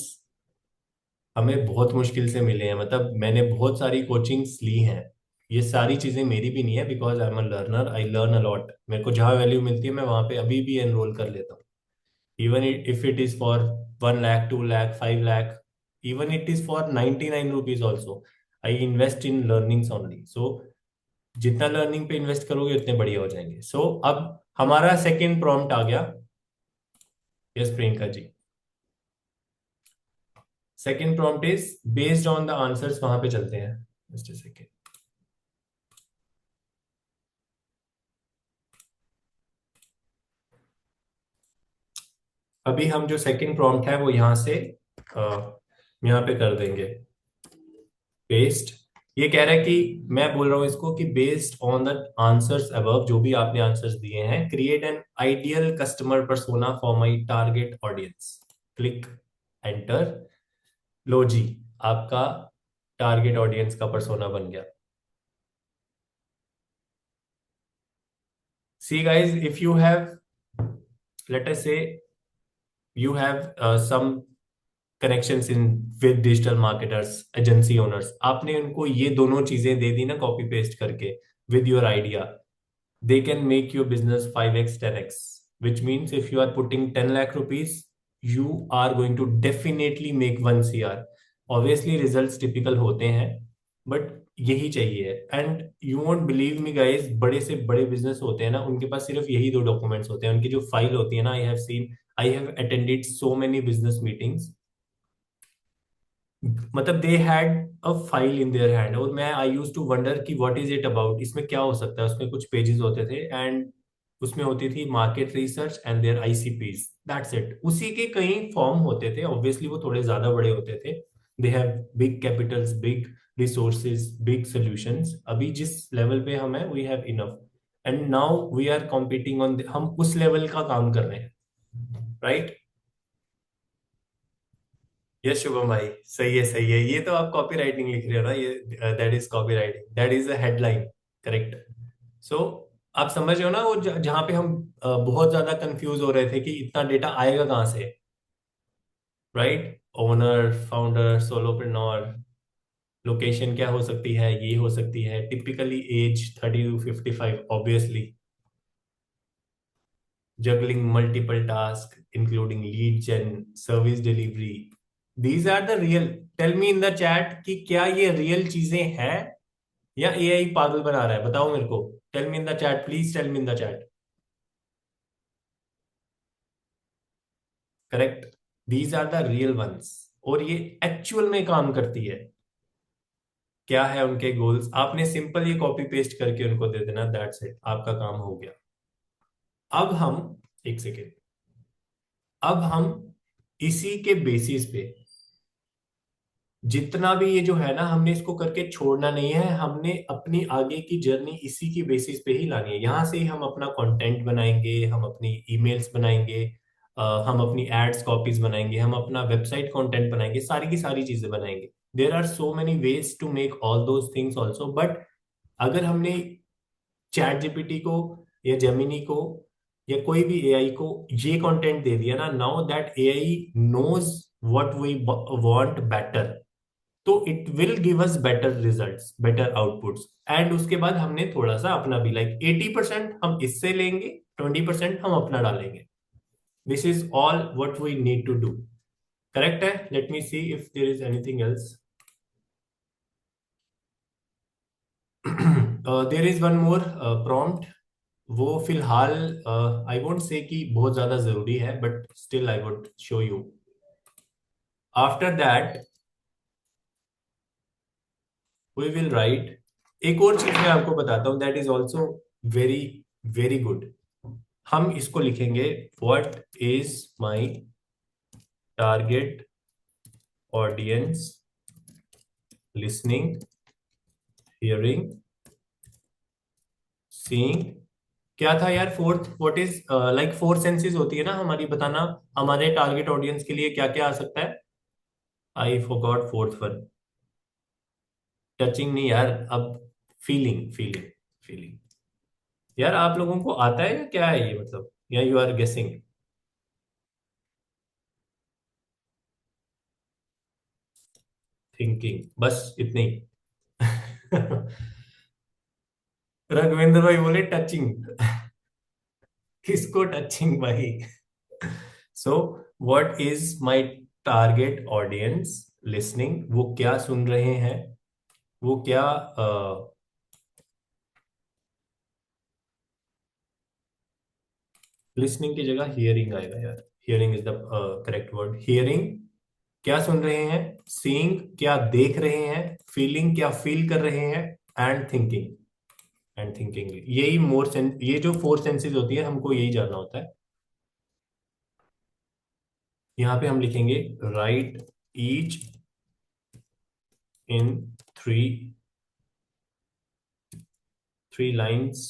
हमें बहुत मुश्किल से मिले हैं. मतलब मैंने बहुत सारी कोचिंग्स ली हैं. ये सारी चीजें मेरी भी नहीं है, because I am a learner, I learn a lot. मेरे को जहाँ वैल्यू मिलती है मैं वहां पे अभी भी एनरोल कर लेता हूँ. Even if it is for 1 lakh, 2 lakh, 5 lakh, even it is for 99 rupees also, I invest in learnings only. So जितना लर्निंग पे इन्वेस्ट करोगे उतने बढ़िया हो जाएंगे. सो अब हमारा सेकेंड प्रॉम्प्ट आ गया. Yes Priyanka ji. Second prompt is based on the answers. वहां पे चलते हैं. Just a second. अभी हम जो सेकेंड प्रॉम्प्ट है वो यहां से यहां पे कर देंगे पेस्ट. ये कह रहा है कि मैं बोल रहा हूं इसको कि based on the answers above, जो भी आपने आंसर्स दिए हैं, create an ideal customer persona for my target audience. Click enter. लो जी, आपका टारगेट ऑडियंस का पर्सोना बन गया. See guys, if you have, let us say you have some connections in with digital marketers, agency owners. आपने उनको ये दोनों चीजें दे दी ना कॉपी पेस्ट करके with your idea, they can make your business 5x 10x, which means if you are putting 10 lakh rupees, you are going to definitely make 1 CR. Obviously results typical होते हैं, but यही चाहिए. And you won't believe me guys, बड़े से बड़े बिजनेस होते हैं ना, उनके पास सिर्फ यही 2 डॉक्यूमेंट्स होते हैं. उनकी जो फाइल होती है ना, I have attended so many business meetings. मतलब they had a file in their hand, और मैं आई यूज्ड टू वंडर कि व्हाट इज इट अबाउट, इसमें क्या हो सकता है. उसमें कुछ पेजेस होते थे एंड उसमें होती थी market research and their ICPs, that's it. उसी के कई फॉर्म होते थे, ऑब्वियसली वो थोड़े ज्यादा बड़े होते थे, they have big capitals, big resources, big solutions. अभी जिस लेवल पे हम हैं we have enough, and now we are competing on, हम उस लेवल का काम कर रहे हैं, राइट? यस शुभम भाई, सही है सही है। ये तो आप कॉपी राइटिंग लिख रहे हो ना, ये that is copy writing, that is a headline, correct. So आप समझ रहे हो ना, वो जहाँ पे हम बहुत ज्यादा कंफ्यूज हो रहे थे कि इतना डेटा आएगा कहाँ से, right? Owner, founder, solopreneur, location क्या हो सकती है, ये हो सकती है, typically age 30 to 55, obviously juggling multiple tasks including lead gen, service delivery, these are the real, tell me in the chat कि क्या ये रियल चीजें हैं या एआई पागल बना रहा है, बताओ मेरे को, tell me in the chat, please tell me in the chat, correct? These are the real ones, और ये एक्चुअल में काम करती है। क्या है उनके गोल्स, आपने सिंपल ये कॉपी पेस्ट करके उनको दे देना, दैट्स इट, आपका काम हो गया। अब हम, एक सेकेंड, अब हम इसी के बेसिस पे जितना भी ये जो है ना, हमने इसको करके छोड़ना नहीं है, हमने अपनी आगे की जर्नी इसी की बेसिस पे ही लानी है। यहाँ से ही हम अपना कंटेंट बनाएंगे, हम अपनी ईमेल्स बनाएंगे, हम अपनी एड्स कॉपीज बनाएंगे, हम अपना वेबसाइट कंटेंट बनाएंगे, सारी की सारी चीजें बनाएंगे। There are so many ways to make all those things also, but अगर हमने चैट जीपीटी को या जेमिनी को या कोई भी एआई को ये कंटेंट दे दिया ना, now that AI knows what we want better, तो it will give us better results, better outputs. And उसके बाद हमने थोड़ा सा अपना भी, लाइक 80% हम इससे लेंगे, 20% हम अपना डालेंगे। This is all what we need to do, correct है? Let me see if there is anything else. There is one more prompt, वो फिलहाल आई वोंट से कि बहुत ज्यादा जरूरी है, but still I would show you. After that we will write, एक और चीज मैं आपको बताता हूं, that is also very very good. हम इसको लिखेंगे, what is my target audience listening, hearing, seeing. क्या था यार fourth, what is, like four senses होती है ना हमारी, बताना हमारे टारगेट ऑडियंस के लिए क्या क्या आ सकता है। I forgot fourth one, touching नहीं यार, अब फीलिंग, फीलिंग, फीलिंग। यार आप लोगों को आता है या क्या है ये, मतलब, या यू आर गेसिंग? थिंकिंग, बस इतने ही। रघुवेंद्र भाई बोले टचिंग। किसको टचिंग भाई? So what is my target audience listening, वो क्या सुन रहे हैं, वो क्या लिसनिंग की जगह हियरिंग आएगा यार, hearing is the correct word. Hearing क्या सुन रहे हैं, सीइंग क्या देख रहे हैं, फीलिंग क्या फील कर रहे हैं, एंड थिंकिंग, एंड थिंकिंग, यही मोर सेंस, ये जो फोर सेंसेस होती है हमको यही जानना होता है। यहाँ पे हम लिखेंगे right each in three three lines.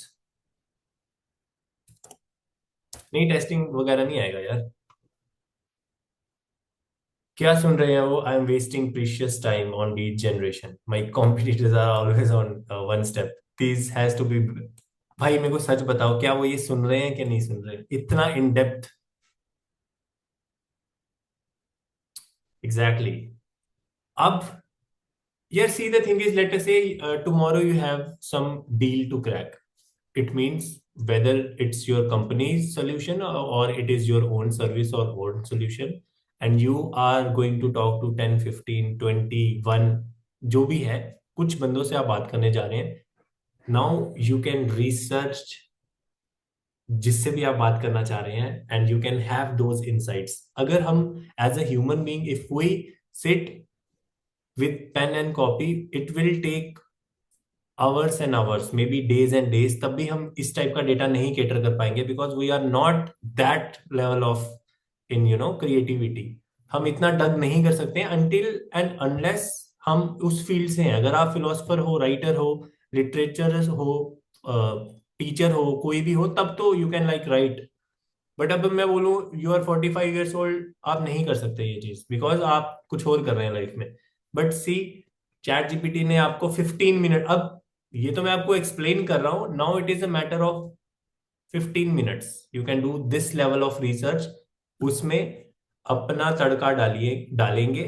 नहीं, टेस्टिंग वगैरह नहीं आएगा यार। क्या सुन रहे हैं वो, I am wasting precious time on lead generation, my competitors are always on one step, this has to be. भाई मेरे को सच बताओ, क्या वो ये सुन रहे हैं कि नहीं सुन रहे, इतना इन डेप्थ? एग्जैक्टली। अब यार सी the thing is, late us से tomorrow you have some deal to crack, it means whether it's your company's solution or it is your own service or own solution, and you are going to talk to 10 15 21 जो भी है, कुछ बंदों से आप बात करने जा रहे हैं। नाउ यू कैन रिसर्च जिससे भी आप बात करना चाह रहे हैं, and you can have those insights. अगर हम as a human being, if we sit with pen and copy, it will take hours and hours, maybe days and days, तब भी हम इस टाइप का डेटा नहीं कैटर कर पाएंगे, because we are not that level of in creativity. हम इतना डग नहीं कर सकते अनटिल एंड अनलेस हम उस फील्ड से हैं। अगर आप फिलोसफर हो, राइटर हो, लिटरेचर हो, टीचर हो, कोई भी हो, तब तो you can like right. But अब मैं बोलूं यू आर 45 years old, आप नहीं कर सकते ये चीज, बिकॉज आप कुछ और कर रहे हैं लाइफ में। बट सी, चैट जीपीटी ने आपको 15 मिनट, अब ये तो मैं आपको एक्सप्लेन कर रहा हूं, now it is a matter of 15 minutes you can do this level of research. उसमें अपना तड़का डालेंगे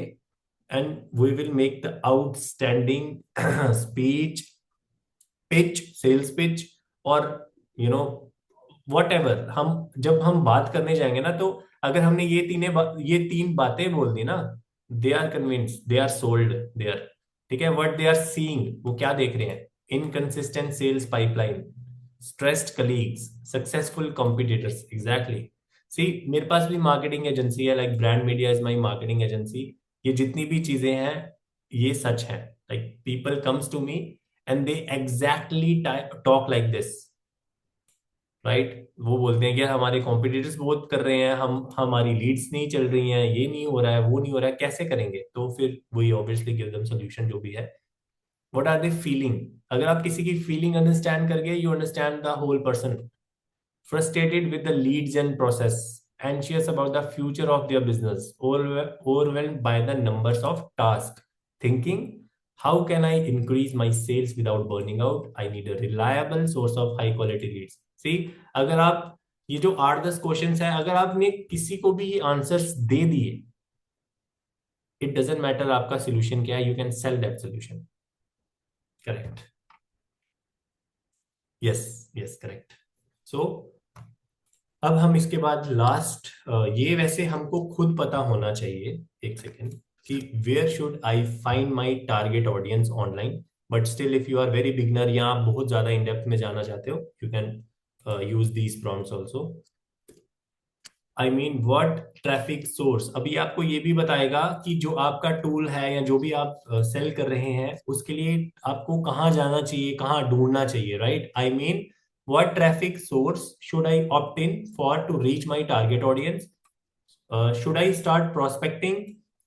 and we will make the outstanding speech, pitch, sales pitch, और यू नो वट एवर। हम जब हम बात करने जाएंगे ना, तो अगर हमने ये तीन बातें बोल दी ना, they are convince, they are sold, they are, ठीक है। व्हाट दे आर सीइंग, वो क्या देख रहे हैं? Inconsistent sales pipeline, stressed colleagues, successful competitors, exactly. See, मेरे पास भी मार्केटिंग एजेंसी है, like brand media is my marketing agency. ये जितनी भी चीजें हैं ये सच है। Like people comes to me and they exactly talk like this, right. वो बोलते हैं कि यार हमारे कॉम्पिटिटर्स बहुत कर रहे हैं, हमारी लीड्स नहीं चल रही हैं, ये नहीं हो रहा है, वो नहीं हो रहा है, कैसे करेंगे? तो फिर वही ऑब्वियसली गिव देम सोल्यूशन जो भी है। What are they feeling? अगर आप किसी की फीलिंग अंडरस्टैंड कर गए, you understand the whole person. Frustrated with the leads and process, anxious about the future of their business, overwhelmed by the numbers of tasks, thinking, how can I increase my sales without burning out? I need a reliable source of high quality leads. See, अगर आप ये जो 8-10 क्वेश्चंस है, अगर आपने किसी को भी ये आंसर्स दे दिए, इट डजेंट मैटर आपका सोल्यूशन क्या है, you can sell that solution. Correct, yes yes, correct. So अब हम इसके बाद लास्ट, ये वैसे हमको खुद पता होना चाहिए, एक सेकेंड, कि where should I find my target audience online. But still if you are very beginner या आप बहुत ज्यादा इन डेप्थ में जाना चाहते हो, you can use these prompts also. I mean what traffic source, अभी आपको ये भी बताएगा कि जो आपका टूल है या जो भी आप सेल कर रहे हैं, उसके लिए आपको कहाँ जाना चाहिए, कहाँ ढूंढना चाहिए, right. I mean what traffic source should I opt in for to reach my target audience? Should I start prospecting,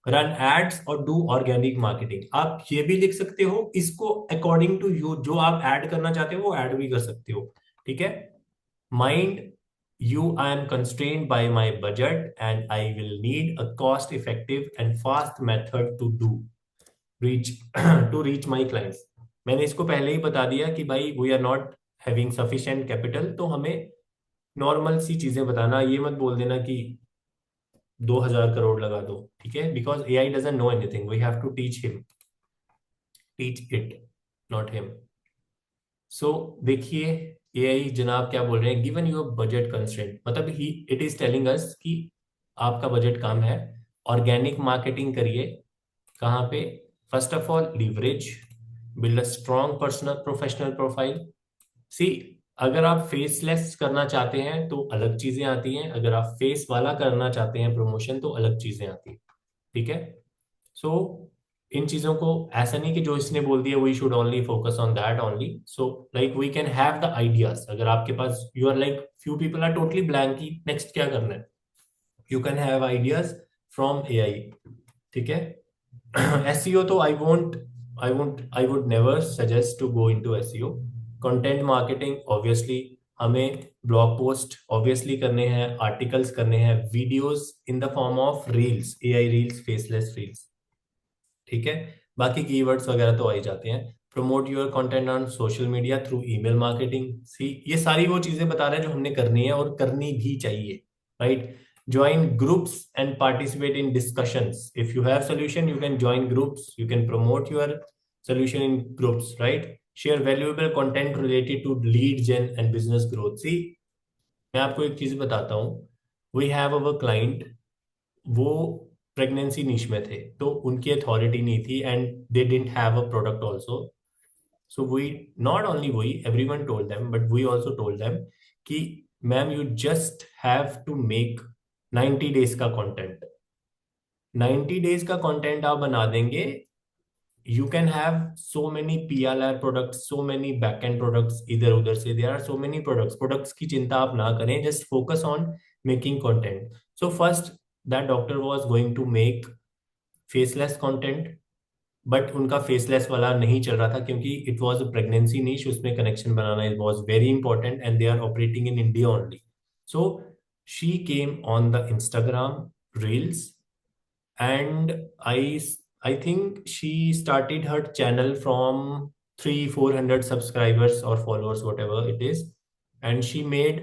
run ads or do organic marketing? आप ये भी लिख सकते हो, इसको according to you, जो आप ऐड करना चाहते हो वो ऐड भी कर सकते हो, ठीक है। Mind you, I am constrained by my budget and I will need a cost effective and fast method to reach to reach my clients. मैंने इसको पहले ही बता दिया कि भाई we are not having sufficient capital, तो हमें नॉर्मल सी चीजें बताना, ये मत बोल देना कि 2000 करोड़ लगा दो, ठीक है, because AI doesn't know anything, we have to teach it, not him. So देखिए एआई जनाब क्या बोल रहे हैं, गिवन योर बजट कंस्ट्रेंट, मतलब ही इट इज टेलिंग अस कि आपका बजट कम है, ऑर्गेनिक मार्केटिंग करिए। कहाँ पे? First of all leverage, build a strong personal professional profile. See, अगर आप फेसलेस करना चाहते हैं तो अलग चीजें आती हैं, अगर आप फेस वाला करना चाहते हैं प्रमोशन तो अलग चीजें आती हैं, ठीक है। सो इन चीजों को ऐसा नहीं कि जो इसने बोल दिया we should only focus on that only. So like we can have the ideas, अगर आपके पास you are like few people are totally blank की नेक्स्ट क्या करना है, you can have ideas from AI, ठीक है। एसईओ तो I would never suggest to go into SEO. Content marketing obviously हमें ब्लॉग पोस्ट ऑब्वियसली करने हैं, आर्टिकल्स करने हैं, videos in the form of reels, AI reels, faceless reels, ठीक है। बाकी कीवर्ड्स वगैरह तो आ ही जाते हैं। Promote your content on social media through email marketing. See, ये सारी वो चीजें बता रहे हैं जो हमने करनी है और करनी भी चाहिए, right. Join groups and participate in discussions. If you have solution, you can join groups. You can promote your solution in groups, right? Share valuable content related to lead gen and business growth. See, मैं आपको एक चीज बताता हूँ. We have our client, वो प्रेगनेंसी निश में थे, तो उनकी अथॉरिटी नहीं थी and they didn't have a product also. So we, not only we, everyone told them, but we also told them कि ma'am you just have to make 90 days का कंटेंट, 90 days का कंटेंट आप बना देंगे you can have so many PLR products, so many back-end products इधर उधर से. There are so many products की चिंता आप ना करें, just focus on making content. So first that doctor was going to make faceless content, but उनका फेसलेस वाला नहीं चल रहा था क्योंकि it was a pregnancy niche, उसमें कनेक्शन बनाना it was very important and they are operating in India only. So she came on the Instagram reels and I think she started her channel from 300-400 subscribers or followers, whatever it is, and she made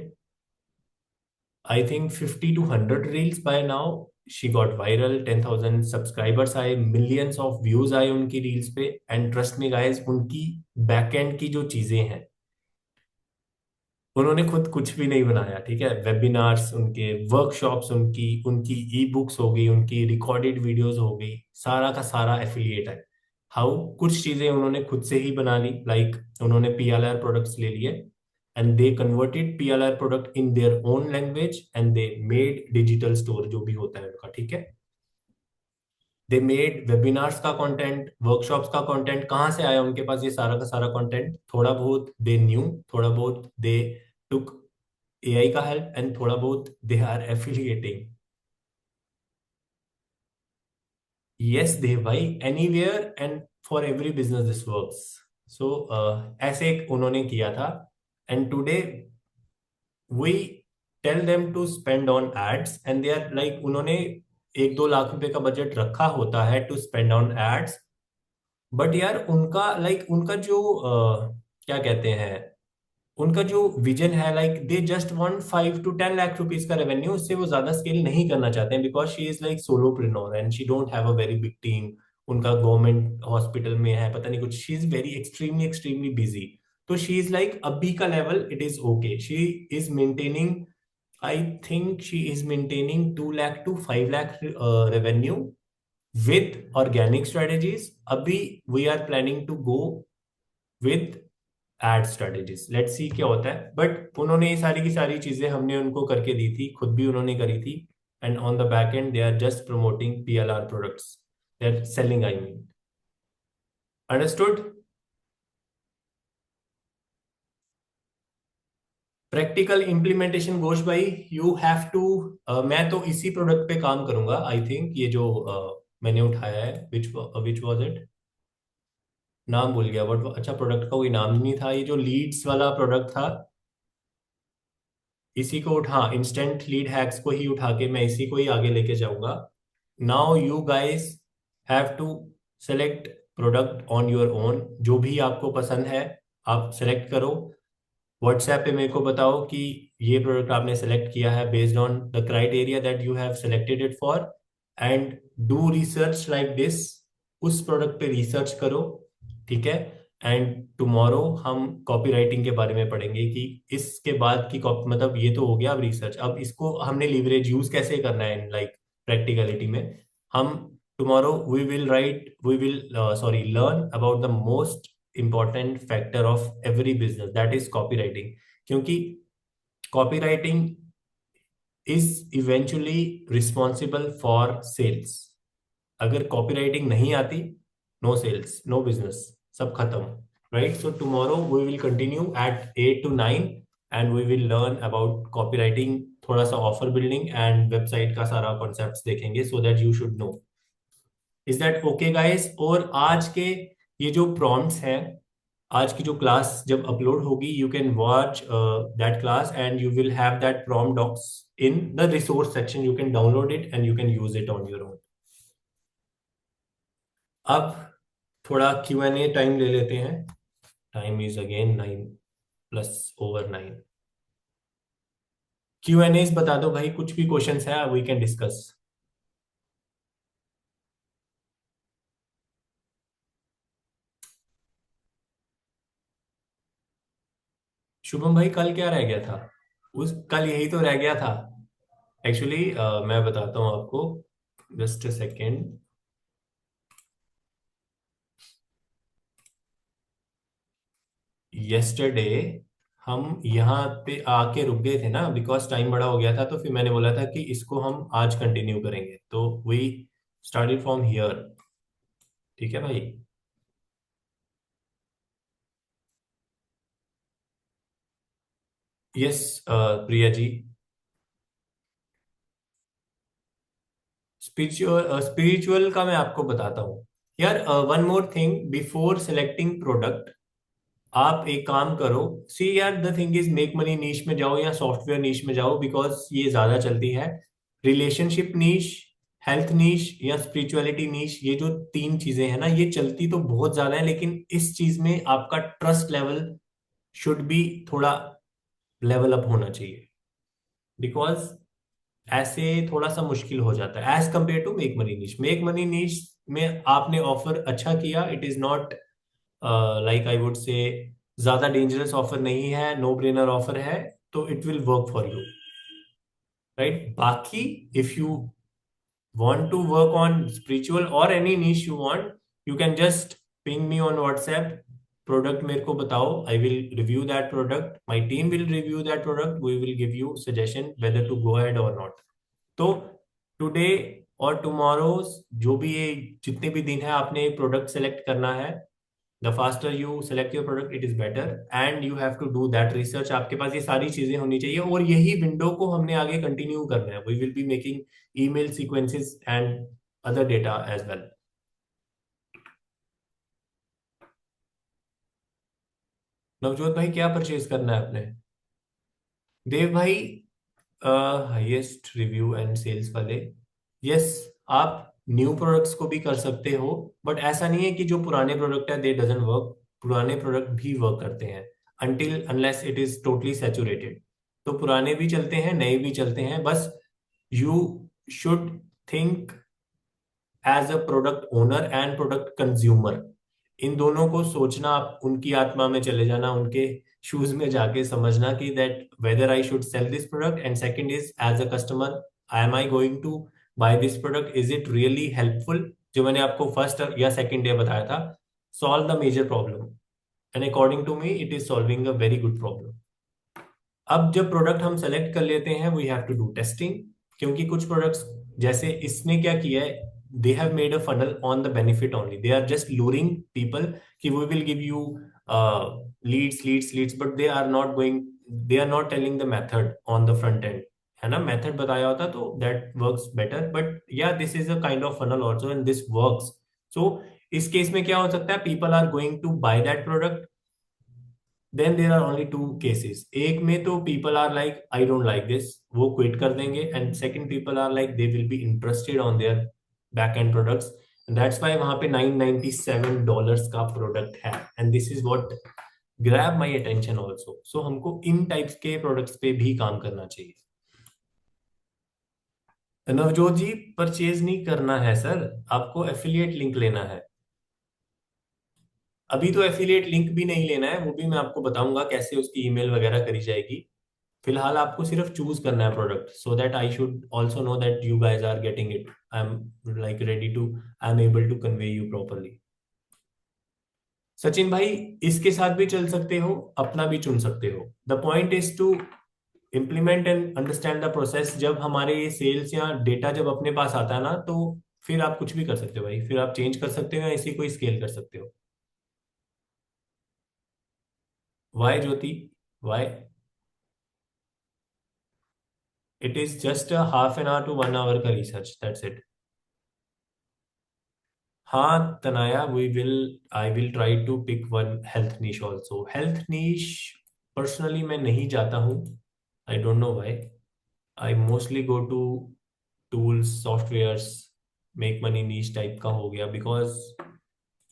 I think 50 to 100 reels by now. She got viral, 10,000 subscribers आए, मिलियंस ऑफ व्यूज आए उनकी रील्स पे. एंड ट्रस्ट मी गाइस, उनकी बैकएंड की जो चीजें हैं, उन्होंने खुद कुछ भी नहीं बनाया, ठीक है. वेबिनार्स उनके, वर्कशॉप्स उनकी, उनकी ई बुक्स हो गई, उनकी रिकॉर्डेड वीडियोस हो गई, सारा का सारा एफिलिएट है. हाउ कुछ चीजें उन्होंने खुद से ही बना ली, लाइक उन्होंने PLR प्रोडक्ट्स ले लिए and they converted PLR product in their own language and they made digital store जो भी होता है उनका, ठीक है. they made webinars का content, workshops का content. कहाँ से आया उनके पास ये सारा का सारा content? थोड़ा बहुत they knew, थोड़ा बहुत they took AI का help and थोड़ा बहुत they are affiliating. yes they buy anywhere and for every business this works. so ऐसे उन्होंने किया था. and today we tell them to spend on ads and they are like, उन्होंने 1-2 लाख रुपए का बजट रखा होता है to spend on ads, but यार उनका उनका जो क्या कहते हैं, उनका जो विजन है, like they just want 5 to 10 lakh rupees का रेवेन्यू. उससे वो ज्यादा स्केल नहीं करना चाहते हैं because she is like solopreneur and she don't have a very big team. उनका गवर्नमेंट हॉस्पिटल में है, पता नहीं कुछ. She is very extremely extremely busy. तो शी इज लाइक अभी का level it is okay. She is maintaining, I think she is maintaining 2 lakh to 5 lakh revenue with organic strategies. अभी we are planning to go with ad strategies. Let's see क्या होता है. बट उन्होंने ये सारी की सारी चीजें हमने उनको करके दी थी, खुद भी उन्होंने करी थी. And on the back end they are just promoting PLR products, they are selling, I mean. Understood? Practical implementation Ghosh भाई, यू हैव टू. मैं तो इसी प्रोडक्ट पे काम करूंगा आई थिंक. ये जो मैंने उठाया है, विच वाज इट, नाम भूल गया. बट अच्छा, प्रोडक्ट का कोई नाम नहीं था. ये जो लीड्स वाला प्रोडक्ट था, इसी को उठा, इंस्टेंट लीड हैक्स को ही उठा के मैं इसी को ही आगे लेके जाऊंगा. Now you guys have to select product on your own. जो भी आपको पसंद है आप सेलेक्ट करो. व्हाट्सएप पे मेरे को बताओ कि ये प्रोडक्ट आपने सेलेक्ट किया है based on the criteria that you have selected it for. And do research like this. उस प्रोडक्ट पे रिसर्च करो, ठीक है. एंड टुमारो हम कॉपी राइटिंग के बारे में पढ़ेंगे कि इसके बाद की कॉपी, मतलब ये तो हो गया अब रिसर्च. अब इसको हमने लीवरेज यूज कैसे करना है लाइक प्रैक्टिकलिटी में. हम tomorrow we will learn about the most important factor of every business, that is copy writing. क्योंकि copy writing is eventually responsible for sales. अगर कॉपी राइटिंग नहीं आती, नो सेल्स, नो बिजनेस, सब खत्म, right. So tomorrow we will continue at 8 to 9 and we will learn about copy writing, थोड़ा सा ऑफर बिल्डिंग एंड वेबसाइट का सारा कॉन्सेप्ट्स देखेंगे, so that you should know. Is that okay guys? और आज के ये जो प्रॉम्प्ट्स हैं, आज की जो क्लास जब अपलोड होगी, you can watch that class and you will have that prompt docs in the resource section. You can download it and you can use it on your own. अब थोड़ा Q&A टाइम ले लेते हैं. Time is again 9+/9. Q&As बता दो भाई, कुछ भी क्वेश्चंस है वी कैन डिस्कस. शुभम भाई, कल क्या रह गया था? कल यही तो रह गया था एक्चुअली. मैं बताता हूं आपको, जस्ट अ सेकेंड. येस्टरडे हम यहाँ पे आके रुक गए थे ना, बिकॉज टाइम बड़ा हो गया था. तो फिर मैंने बोला था कि इसको हम आज कंटिन्यू करेंगे, तो वी स्टार्टेड फ्रॉम हियर, ठीक है भाई. यस प्रिया जी, स्पिरिचुअल का मैं आपको बताता हूँ यार। One more thing before selecting product, आप एक काम करो। सी यार, the thing is make money niche में जाओ या सॉफ्टवेयर नीश में जाओ, बिकॉज ये ज्यादा चलती है। रिलेशनशिप नीश, हेल्थ नीश या स्पिरिचुअलिटी नीश, ये जो तीन चीजें हैं ना, ये चलती तो बहुत ज्यादा है, लेकिन इस चीज में आपका ट्रस्ट लेवल शुड बी थोड़ा लेवल अप होना चाहिए, बिकॉज ऐसे थोड़ा सा मुश्किल हो जाता है as compare to make money niche. Make money niche में आपने ऑफर अच्छा किया, it is not like I would say ज्यादा डेंजरस ऑफर नहीं है, नो ब्रेनर ऑफर है, तो it will work for you, right. बाकी if you want to work on spiritual or any niche you want, you can just ping me on WhatsApp, product मेरे को बताओ, I will review that product, my team will review that product, we will give you suggestion whether to go ahead और नॉट। तो टुडे और टुमारो, जो भी ये जितने भी दिन है, आपने प्रोडक्ट सेलेक्ट करना है। The faster you select your product it is better, and you have to do that research. आपके पास ये सारी चीजें होनी चाहिए, और यही विंडो को हमने आगे कंटिन्यू करना है। We will be making email sequences and other data as well. Navjot भाई, क्या परचेज करना है आपने? देव भाई, हाईएस्ट रिव्यू एंड सेल्स वाले, यस, आप न्यू प्रोडक्ट्स को भी कर सकते हो, बट ऐसा नहीं है कि जो पुराने प्रोडक्ट है दे डजंट वर्क। पुराने प्रोडक्ट भी वर्क करते हैं until unless it is totally saturated. तो पुराने भी चलते हैं, नए भी चलते हैं, बस you should think as a product owner and product consumer. इन दोनों को सोचना, आप उनकी आत्मा में चले जाना, उनके शूज में जाके समझना कि that whether I should sell this product, and second is as a customer am I going to buy this product, is it really helpful. जो मैंने आपको फर्स्ट या सेकंड डे बताया था, solve the major problem, and according to me it is solving a very good problem. अब जब प्रोडक्ट हम सेलेक्ट कर लेते हैं, we have to do testing, क्योंकि कुछ प्रोडक्ट्स, जैसे इसने क्या किया है, they have made a funnel on the benefit only, they are just luring people कि we will give you leads leads leads, but they are not going, they are not telling the method on the front end, है ना। मेथड बताया होता तो that works better, but yeah this is a kind of funnel also and this works. So इस केस में क्या हो सकता है, people are going to buy that product, then there are only two cases. एक में तो people are like I don't like this, वो क्विट कर देंगे, and second people are like they will be interested on their back end products, that's why वहां पे $997 का प्रोडक्ट है, and this is what grab my attention also. So हमको इन टाइप्स के प्रोडक्ट्स पे भी काम करना चाहिए। नवजोत जी, परचेज नहीं करना है सर, आपको एफिलिएट लिंक लेना है। अभी तो एफिलिएट लिंक भी नहीं लेना है, वो भी मैं आपको बताऊंगा कैसे उसकी ईमेल वगैरह करी जाएगी। फिलहाल आपको सिर्फ चूज करना है product, so that I should also know that you guys are getting it, I am like ready to, I am able to convey you properly. Sachin भाई, इसके साथ भी चल सकते हो, अपना भी चुन सकते हो। The point is to implement and understand the process. जब हमारे ये सेल्स या डेटा जब अपने पास आता है ना, तो फिर आप कुछ भी कर सकते हो भाई, फिर आप चेंज कर सकते हो या इसी को स्केल कर सकते हो। Why Jyoti, why? It is just a half an hour to 1 hour का रिसर्च, दैट्स इट। हाँ Tanaya, we will, I will try to pick one health niche also. Health niche personally मैं नहीं जाता हूँ, I don't know why, I mostly go to tools softwares, make money niche type का हो गया, बिकॉज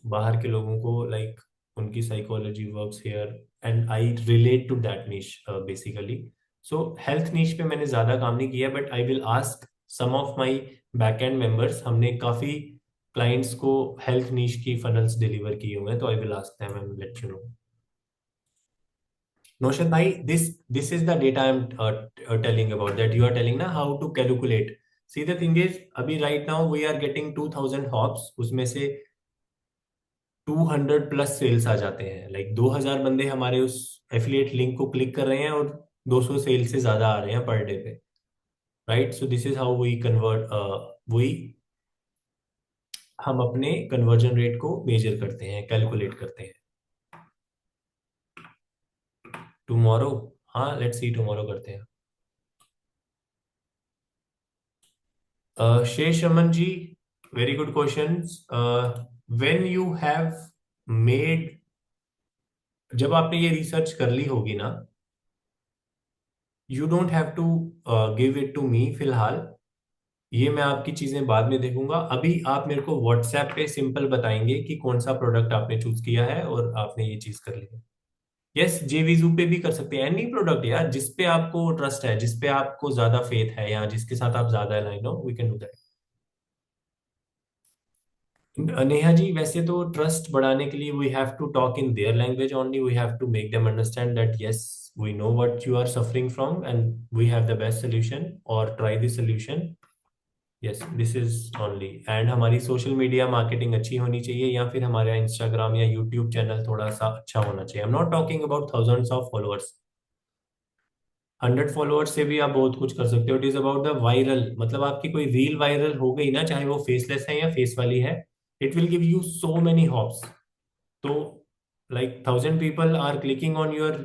बाहर के लोगों को लाइक उनकी psychology works here, and I relate to that niche basically. So health niche पे मैंने ज्यादा काम नहीं किया, but I will ask some of my back end members, हमने काफी क्लाइंट्स को हेल्थ नीश की फनल्स डिलीवर किए हुए हैं, तो I will ask them and let you know. Naushad भाई, this is the data I am telling about, that you are telling ना how to calculate. See the thing is, अभी right now we are getting 2000 hops, उसमें से 200 प्लस सेल्स आ जाते हैं, लाइक 2000 बंदे हमारे उस एफिलिएट लिंक को क्लिक कर रहे हैं, और 200 सेल से ज्यादा आ रहे हैं पर डे पे, right. So this is how we convert, वही हम अपने कन्वर्जन रेट को मेजर करते हैं, कैलकुलेट करते हैं। टुमारो, हाँ, लेट्स सी टुमारो करते हैं। Shesh Raman ji, very good questions. When you have made, जब आपने ये रिसर्च कर ली होगी ना, you don't have to give it to me फिलहाल। ये मैं आपकी चीजें बाद में देखूंगा। अभी आप मेरे को व्हाट्सएप पे सिंपल बताएंगे कि कौन सा प्रोडक्ट आपने चूज किया है और आपने ये चीज कर ली है। यस, जेवीजू पे भी कर सकते हैं, एनी प्रोडक्ट यार, जिस पे आपको ट्रस्ट है, जिस पे आपको ज्यादा फेथ है, या जिसके साथ आप ज्यादा अलाइन हो, we can do that. Neha ji, वैसे तो ट्रस्ट बढ़ाने के लिए we have to talk in their language only, we have to make them understand that yes we know what you are suffering from and we have the best solution, और try this solution. Yes, this is only. And हमारी सोशल मीडिया मार्केटिंग अच्छी होनी चाहिए, या फिर हमारा इंस्टाग्राम या यूट्यूब चैनल थोड़ा सा अच्छा होना चाहिए। आई am not talking about thousands of followers, 100 followers से भी आप बहुत कुछ कर सकते हो। It is about the viral, मतलब आपकी कोई रील वायरल हो गई ना, चाहे वो फेसलेस है या फेस वाली है, it will give you so many hops. तो like 1000 people are clicking on your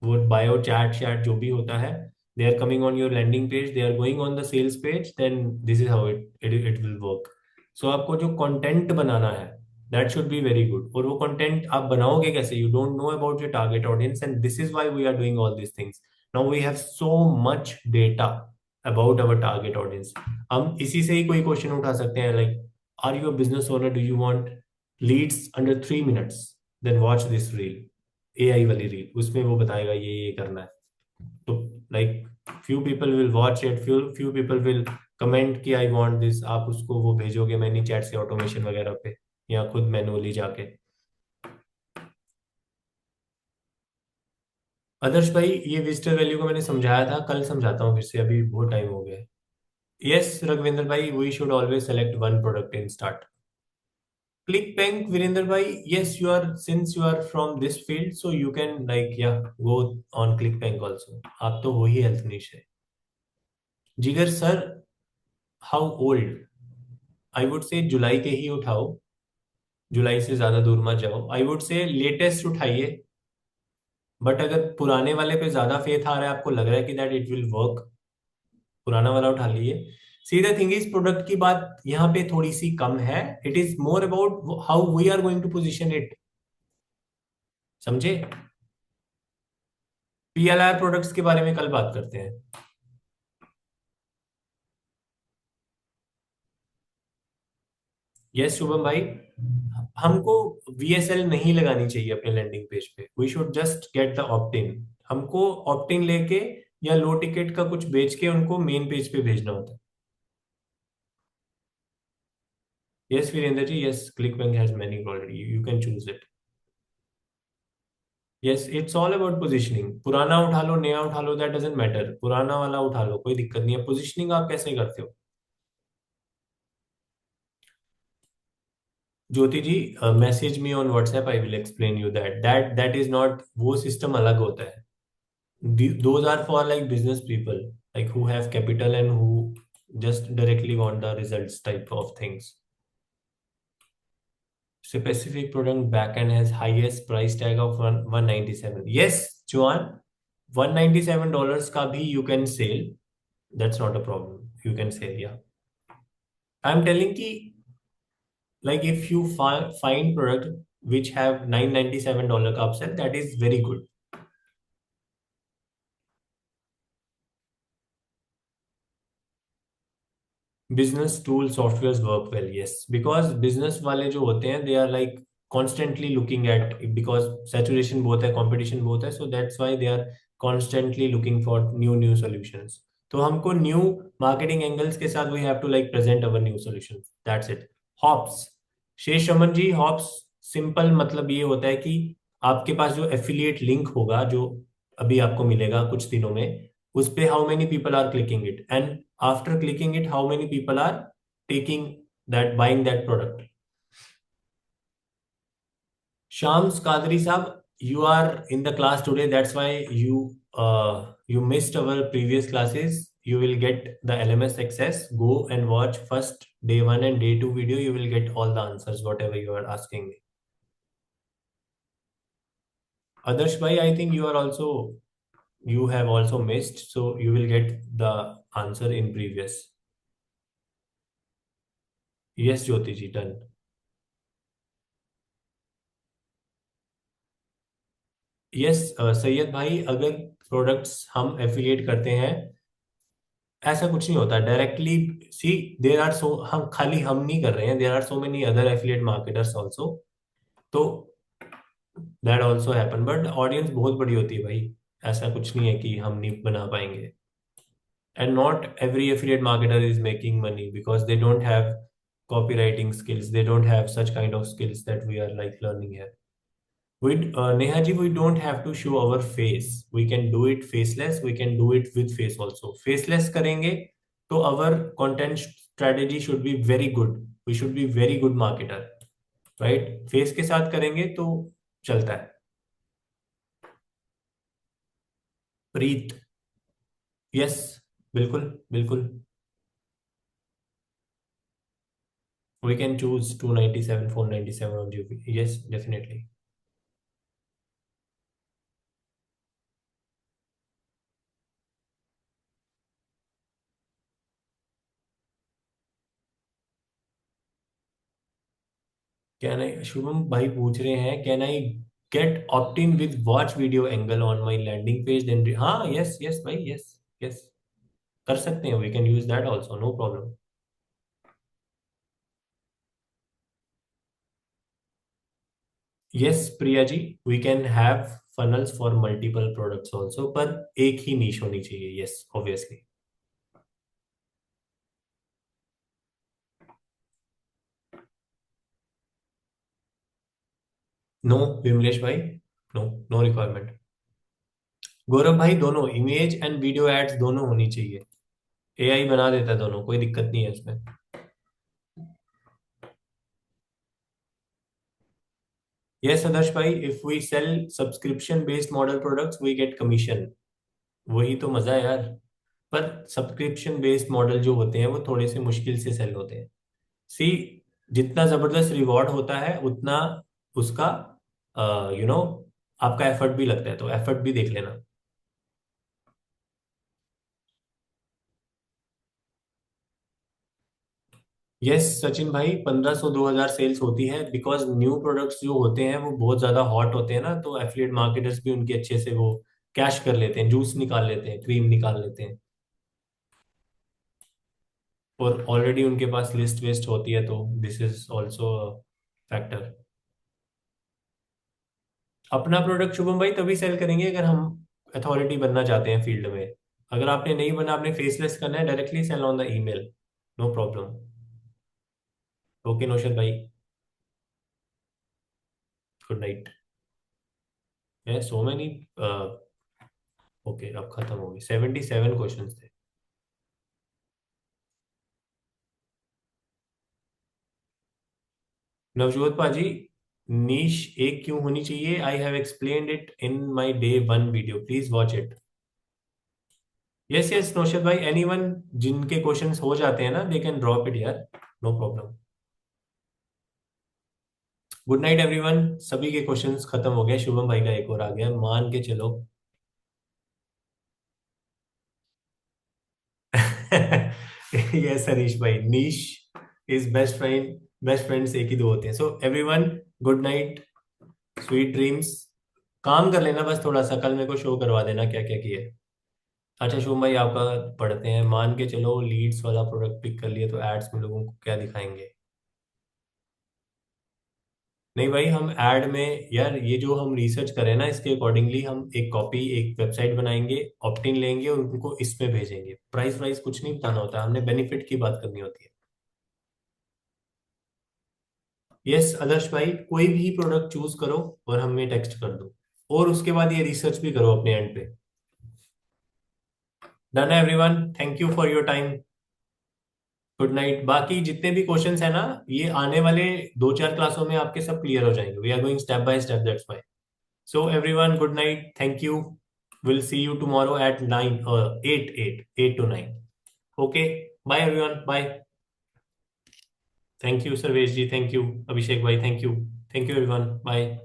वो बायो चैट चैट जो भी होता है, they are coming on your landing page, they are going on the sales page, then this is how it will work. So आपको जो कंटेंट बनाना है that should be very good, और वो कंटेंट आप बनाओगे कैसे? You don't know about your target audience, and this is why we are doing all this things. Now we have so much data about our target audience. हम इसी से ही कोई क्वेश्चन उठा सकते हैं, like are you a business owner, do you want leads under 3 minutes, then watch this reel, AI वाली रील, उसमें वो बताएगा ये करना है। तो like few people will watch it, few people will comment कि आई वांट दिस। आप उसको वो भेजोगे मैनी चैट से ऑटोमेशन वगैरह पे, या खुद मैनुअली जाके। आदर्श भाई, ये विजिटर वैल्यू को मैंने समझाया था, कल समझाता हूँ फिर से, अभी बहुत टाइम हो गया है। यस रघुविंदर भाई, we should always select one product in start. Click bank, Virender bhai. Yes, you are, since you are from this field, so you can like yeah go on ClickBank also. आप तो वही हेल्थ निश है। Jigar sir, how old? I would say जुलाई के ही उठाओ, जुलाई से ज्यादा दूर मत जाओ। आई वुड से लेटेस्ट उठाइए, बट अगर पुराने वाले पे ज्यादा फेथ आ रहा है, आपको लग रहा है कि दैट इट विल वर्क, पुराना वाला उठा लीजिए। See the thing is, product की बात यहाँ पे थोड़ी सी कम है, it is more about how we are going to position it, समझे? पीएलआर प्रोडक्ट्स के बारे में कल बात करते हैं। यस शुभम भाई, हमको वीएसएल नहीं लगानी चाहिए अपने लैंडिंग पेज पे, we should just get the opt in. हमको ऑप्ट इन लेके या लो टिकट का कुछ बेच के उनको मेन पेज पे भेजना होता है। Yes Virender ji, yes click bank has many already, you can choose it. Yes, it's all about positioning. पुराना उठा लो, नया उठा लो, दैट डजंट मैटर, पुराना वाला उठा लो, कोई दिक्कत नहीं है। पोजिशनिंग आप कैसे करते हो? Jyoti ji, message me on WhatsApp, I will explain you that is not, वो सिस्टम अलग होता है। Those are for like business people, like who have capital and who just directly want the results type of things. Specific product backend has highest price tag of 197. Yes, Joan, $197 का भी you can sell. That's not a problem. You can sell, yeah. I'm telling कि like if you find product which have $997 का upsell, that is very good. Business tool software work well, yes, because business वाले जो होते हैं they are like constantly looking at, because saturation बहुत है, कंपटीशन बहुत है, so that's why they are constantly looking for new new solutions. तो हमको न्यू मार्केटिंग एंगल्स के साथ we have to like present our new solutions, that's it. हॉप्स, शेष रमन जी, हॉप्स सिंपल मतलब ये होता है कि आपके पास जो एफिलिएट लिंक होगा, जो अभी आपको मिलेगा कुछ दिनों में, उस पे how many people are clicking it, and after clicking it how many people are taking that, buying that product. Shams Kadri sahab, you are in the class today, that's why you missed our previous classes. You will get the LMS access, go and watch first day 1 and day 2 video, you will get all the answers whatever you are asking me. Adarsh bhai, I think you are also you have also missed, so you will get the answer in previous. Yes Jyoti ji, done. Yes Syed भाई, अगर प्रोडक्ट्स हम एफिलिएट करते हैं, ऐसा कुछ नहीं होता डायरेक्टली. सी, देर आर सो, हम खाली हम नहीं कर रहे हैं, there are so many other affiliate marketers also. तो that also happen, but audience बहुत बड़ी होती है भाई. ऐसा कुछ नहीं है कि हम नहीं बना पाएंगे. And not every affiliate marketer is making money because they don't have copywriting skills, they don't have such kind of skills that we are like learning here. Neha ji, we don't have to show our face. We can do it faceless, we can do it with face also. Faceless करेंगे तो our content strategy should be very good, we should be very good marketer, right? Face के साथ करेंगे तो चलता है. प्रीत, यस, बिल्कुल बिल्कुल. We can choose 297, 497 on GP. Yes, definitely. Can I, Shubham भाई पूछ रहे हैं, can I get opt in with watch video angle on my landing page? Then हाँ, yes, yes भाई, yes, yes, कर सकते हैं. We can use that also, no problem. Yes, Priya ji, we can have funnels for multiple products also, पर एक ही niche होनी चाहिए. Yes, obviously. No, विमलेश भाई, no, no requirement. गौरव भाई, दोनों इमेज एंड वीडियो एड्स दोनों होनी चाहिए. एआई बना देता है दोनों, कोई दिक्कत नहीं है इसमें. यस आदर्श भाई, if we sell subscription based model products we get commission. वही तो मजा है यार. पर सब्सक्रिप्शन बेस्ड मॉडल जो होते हैं वो थोड़े से मुश्किल से सेल होते हैं. सी, जितना जबरदस्त रिवॉर्ड होता है उतना उसका आपका एफर्ट भी लगता है, तो एफर्ट भी देख लेना. यस सचिन भाई, 1500 2000 सेल्स होती है बिकॉज न्यू प्रोडक्ट्स जो होते हैं वो बहुत ज्यादा हॉट होते हैं ना, तो एफिलिएट मार्केटर्स भी उनके अच्छे से वो कैश कर लेते हैं, जूस निकाल लेते हैं, क्रीम निकाल लेते हैं. और ऑलरेडी उनके पास लिस्ट वेस्ट होती है, तो दिस इज ऑल्सो फैक्टर. अपना प्रोडक्ट शुभम भाई तभी सेल करेंगे अगर हम अथॉरिटी बनना चाहते हैं फील्ड में. अगर आपने नहीं बना, आपने फेसलेस करना है, directly sell on the email, no problem. Okay Naushad भाई, गुड नाइट. है सो मैनी. ओके, अब खत्म हो गई. 77 क्वेश्चंस थे. नवजोत पाजी, नीश एक क्यों होनी चाहिए? I have explained it in my day 1 video, please watch it. Yes yes Naushad भाई, एनीवन जिनके क्वेश्चंस हो जाते हैं ना, दे कैन ड्रॉप इट यार, no problem. Good night everyone. सभी के क्वेश्चंस खत्म हो गए. शुभम भाई का एक और आ गया, मान के चलो. यस हरीश भाई, नीश is best friend, best friends एक ही दो होते हैं. So everyone, good night, sweet dreams. काम कर लेना बस थोड़ा सा, कल मेरे को शो करवा देना क्या क्या किया है. अच्छा शुभम भाई, आपका पढ़ते हैं. मान के चलो लीड्स वाला प्रोडक्ट पिक कर लिए, तो एड्स में लोगों को क्या दिखाएंगे? नहीं भाई, हम ऐड में यार, ये जो हम रिसर्च करें ना, इसके अकॉर्डिंगली हम एक कॉपी, एक वेबसाइट बनाएंगे, ऑप्ट इन लेंगे और उनको इसमें भेजेंगे. प्राइस वाइस कुछ नहीं बताना होता, हमने बेनिफिट की बात करनी होती है. यस आदर्श भाई, कोई भी प्रोडक्ट चूज करो और हमें टेक्स्ट कर दो, और उसके बाद ये रिसर्च भी करो अपने एंड पे. डन है everyone, thank you for your time. Good night. बाकी जितने भी क्वेश्चंस है ना, ये आने वाले 2-4 क्लासों में आपके सब क्लियर हो जाएंगे. We are going step by step, that's why. So everyone, good night. Thank you. We'll see you tomorrow at 9, 8 to 9. Okay. Bye everyone. Bye. Thank you, Sarvesh ji. Thank you, Abhishek bhai. Thank you. Thank you everyone. Bye.